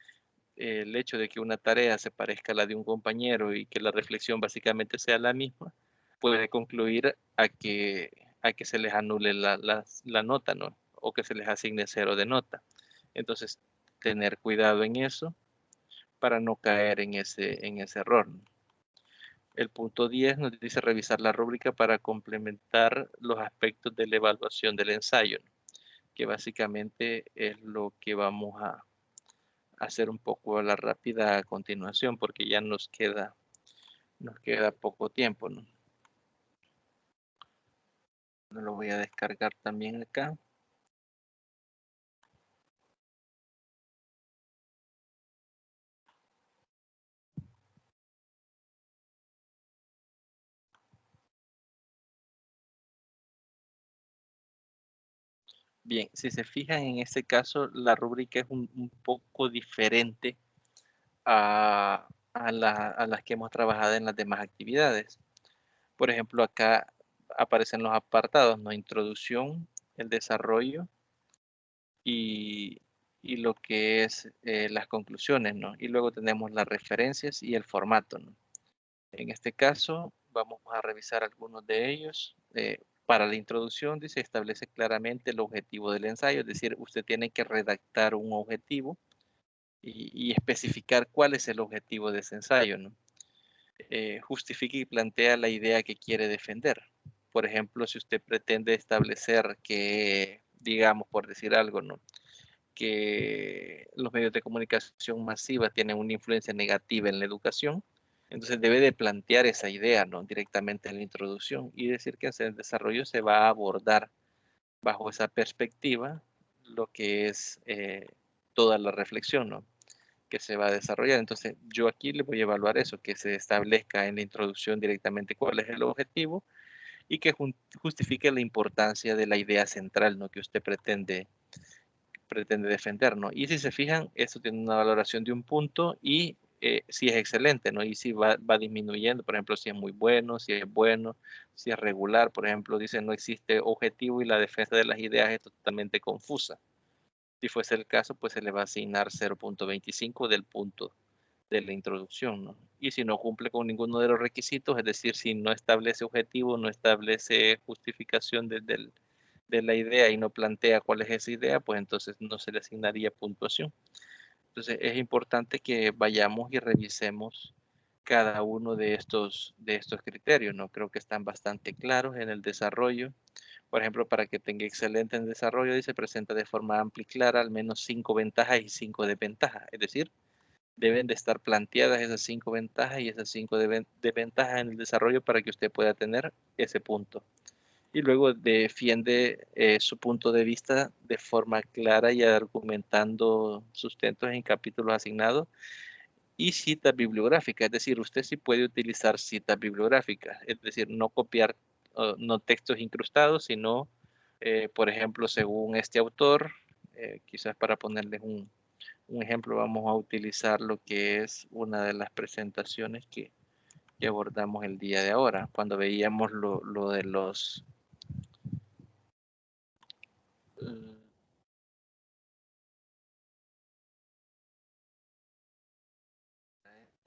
el hecho de que una tarea se parezca a la de un compañero y que la reflexión básicamente sea la misma, puede concluir a que se les anule la nota, ¿no?, o que se les asigne 0 de nota. Entonces, tener cuidado en eso para no caer en ese error, ¿no? El punto 10 nos dice revisar la rúbrica para complementar los aspectos de la evaluación del ensayo, ¿no?, que básicamente es lo que vamos a hacer un poco a la rápida a continuación, porque ya nos queda poco tiempo, ¿no? Lo voy a descargar también acá. Bien, si se fijan en este caso, la rúbrica es un poco diferente a las que hemos trabajado en las demás actividades. Por ejemplo, acá aparecen los apartados, ¿no? Introducción, el desarrollo y, y lo que es las conclusiones, ¿no? Y luego tenemos las referencias y el formato, ¿no? En este caso, vamos a revisar algunos de ellos. Para la introducción, dice, establece claramente el objetivo del ensayo, es decir, usted tiene que redactar un objetivo y especificar cuál es el objetivo de ese ensayo, ¿no? Justifica y plantea la idea que quiere defender. Por ejemplo, si usted pretende establecer que, digamos, por decir algo, ¿no?, que los medios de comunicación masiva tienen una influencia negativa en la educación, entonces debe de plantear esa idea, ¿no?, directamente en la introducción y decir que en el desarrollo se va a abordar bajo esa perspectiva lo que es toda la reflexión, ¿no?, que se va a desarrollar. Entonces, yo aquí le voy a evaluar eso, que se establezca en la introducción directamente cuál es el objetivo y que justifique la importancia de la idea central, ¿no?, que usted pretende defender, ¿no? Y si se fijan, esto tiene una valoración de un punto y si es excelente, ¿no? Y si va disminuyendo, por ejemplo, si es muy bueno, si es bueno, si es regular, por ejemplo, dice no existe objetivo y la defensa de las ideas es totalmente confusa. Si fuese el caso, pues se le va a asignar 0.25 del punto de la introducción, ¿no? Y si no cumple con ninguno de los requisitos, es decir, si no establece objetivo, no establece justificación de la idea y no plantea cuál es esa idea, pues entonces no se le asignaría puntuación. Entonces es importante que vayamos y revisemos cada uno de estos criterios, ¿no? Creo que están bastante claros en el desarrollo. Por ejemplo, para que tenga excelente en desarrollo, dice, presenta de forma amplia y clara al menos 5 ventajas y 5 desventajas. Es decir, deben de estar planteadas esas 5 ventajas y esas 5 desventajas en el desarrollo para que usted pueda tener ese punto. Y luego defiende su punto de vista de forma clara y argumentando sustentos en capítulos asignados y citas bibliográficas. Es decir, usted sí puede utilizar citas bibliográficas, es decir, no copiar no textos incrustados, sino, por ejemplo, según este autor, quizás para ponerles un ejemplo, vamos a utilizar lo que es una de las presentaciones que abordamos el día de ahora, cuando veíamos lo de los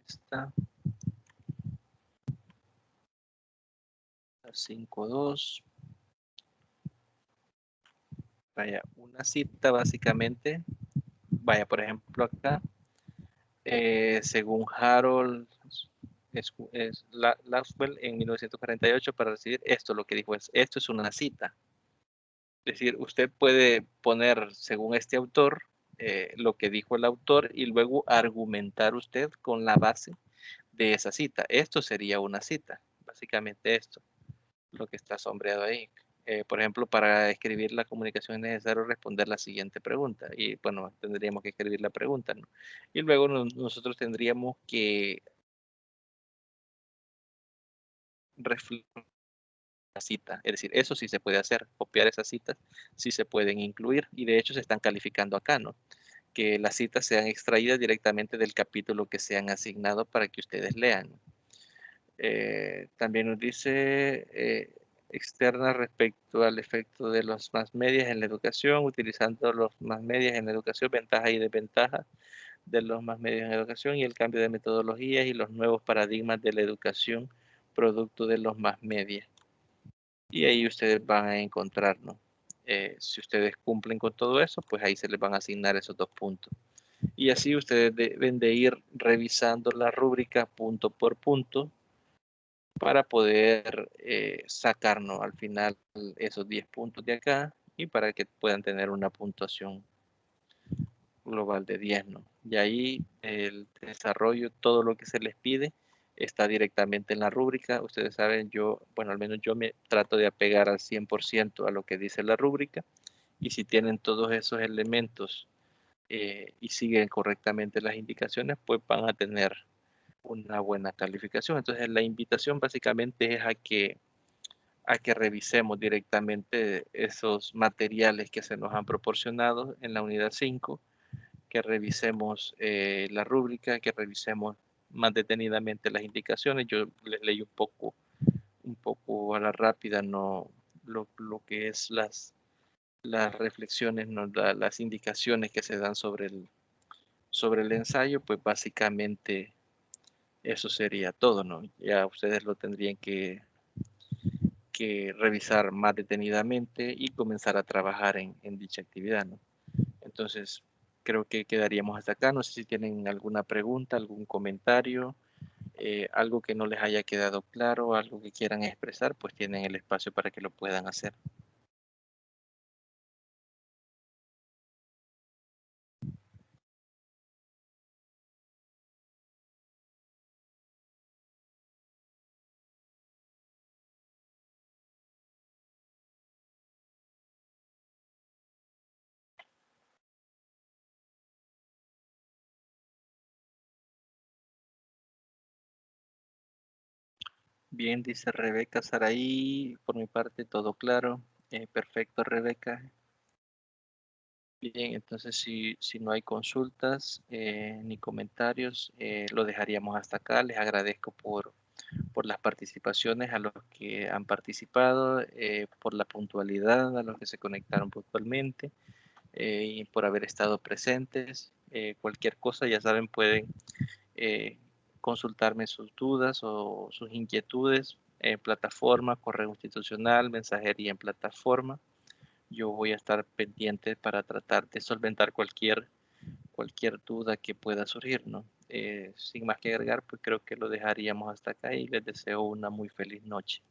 esta 5.2. Vaya, una cita básicamente, vaya, por ejemplo acá, según Harold Laxwell en 1948 para recibir esto, lo que dijo es, esto es una cita. Es decir, usted puede poner, según este autor, lo que dijo el autor y luego argumentar usted con la base de esa cita. Esto sería una cita, básicamente esto, lo que está sombreado ahí. Por ejemplo, para escribir la comunicación es necesario responder la siguiente pregunta. Y bueno, tendríamos que escribir la pregunta, ¿no? Y luego nosotros tendríamos que reflejar la cita. Es decir, eso sí se puede hacer, copiar esas citas, sí se pueden incluir. Y de hecho se están calificando acá, ¿no? Que las citas sean extraídas directamente del capítulo que se han asignado para que ustedes lean. También nos dice externa respecto al efecto de los más medias en la educación, utilizando los más medias en la educación, ventajas y desventajas de los más medios en la educación y el cambio de metodologías y los nuevos paradigmas de la educación producto de los más medias. Y ahí ustedes van a encontrar, ¿no? Si ustedes cumplen con todo eso, pues ahí se les van a asignar esos 2 puntos. Y así ustedes deben de ir revisando la rúbrica punto por punto para poder sacarnos al final esos 10 puntos de acá y para que puedan tener una puntuación global de 10, ¿no? Y ahí el desarrollo, todo lo que se les pide, está directamente en la rúbrica. Ustedes saben, bueno, al menos yo me trato de apegar al 100% a lo que dice la rúbrica. Y si tienen todos esos elementos y siguen correctamente las indicaciones, pues van a tener una buena calificación. Entonces la invitación básicamente es a que revisemos directamente esos materiales que se nos han proporcionado en la unidad 5, que revisemos la rúbrica, que revisemos más detenidamente las indicaciones. Yo les leí un poco a la rápida, no lo que es las reflexiones, ¿no? Las indicaciones que se dan sobre el ensayo, pues básicamente eso sería todo, ¿no? Ya ustedes lo tendrían que revisar más detenidamente y comenzar a trabajar en dicha actividad, ¿no? Entonces, creo que quedaríamos hasta acá. No sé si tienen alguna pregunta, algún comentario, algo que no les haya quedado claro, algo que quieran expresar, pues tienen el espacio para que lo puedan hacer. Bien, dice Rebeca Saraí, por mi parte todo claro. Perfecto, Rebeca. Bien, entonces si no hay consultas ni comentarios, lo dejaríamos hasta acá. Les agradezco por las participaciones a los que han participado, por la puntualidad a los que se conectaron puntualmente y por haber estado presentes. Cualquier cosa, ya saben, pueden consultarme sus dudas o sus inquietudes en plataforma, correo institucional, mensajería en plataforma. Yo voy a estar pendiente para tratar de solventar cualquier duda que pueda surgir, ¿no? Sin más que agregar, pues creo que lo dejaríamos hasta acá y les deseo una muy feliz noche.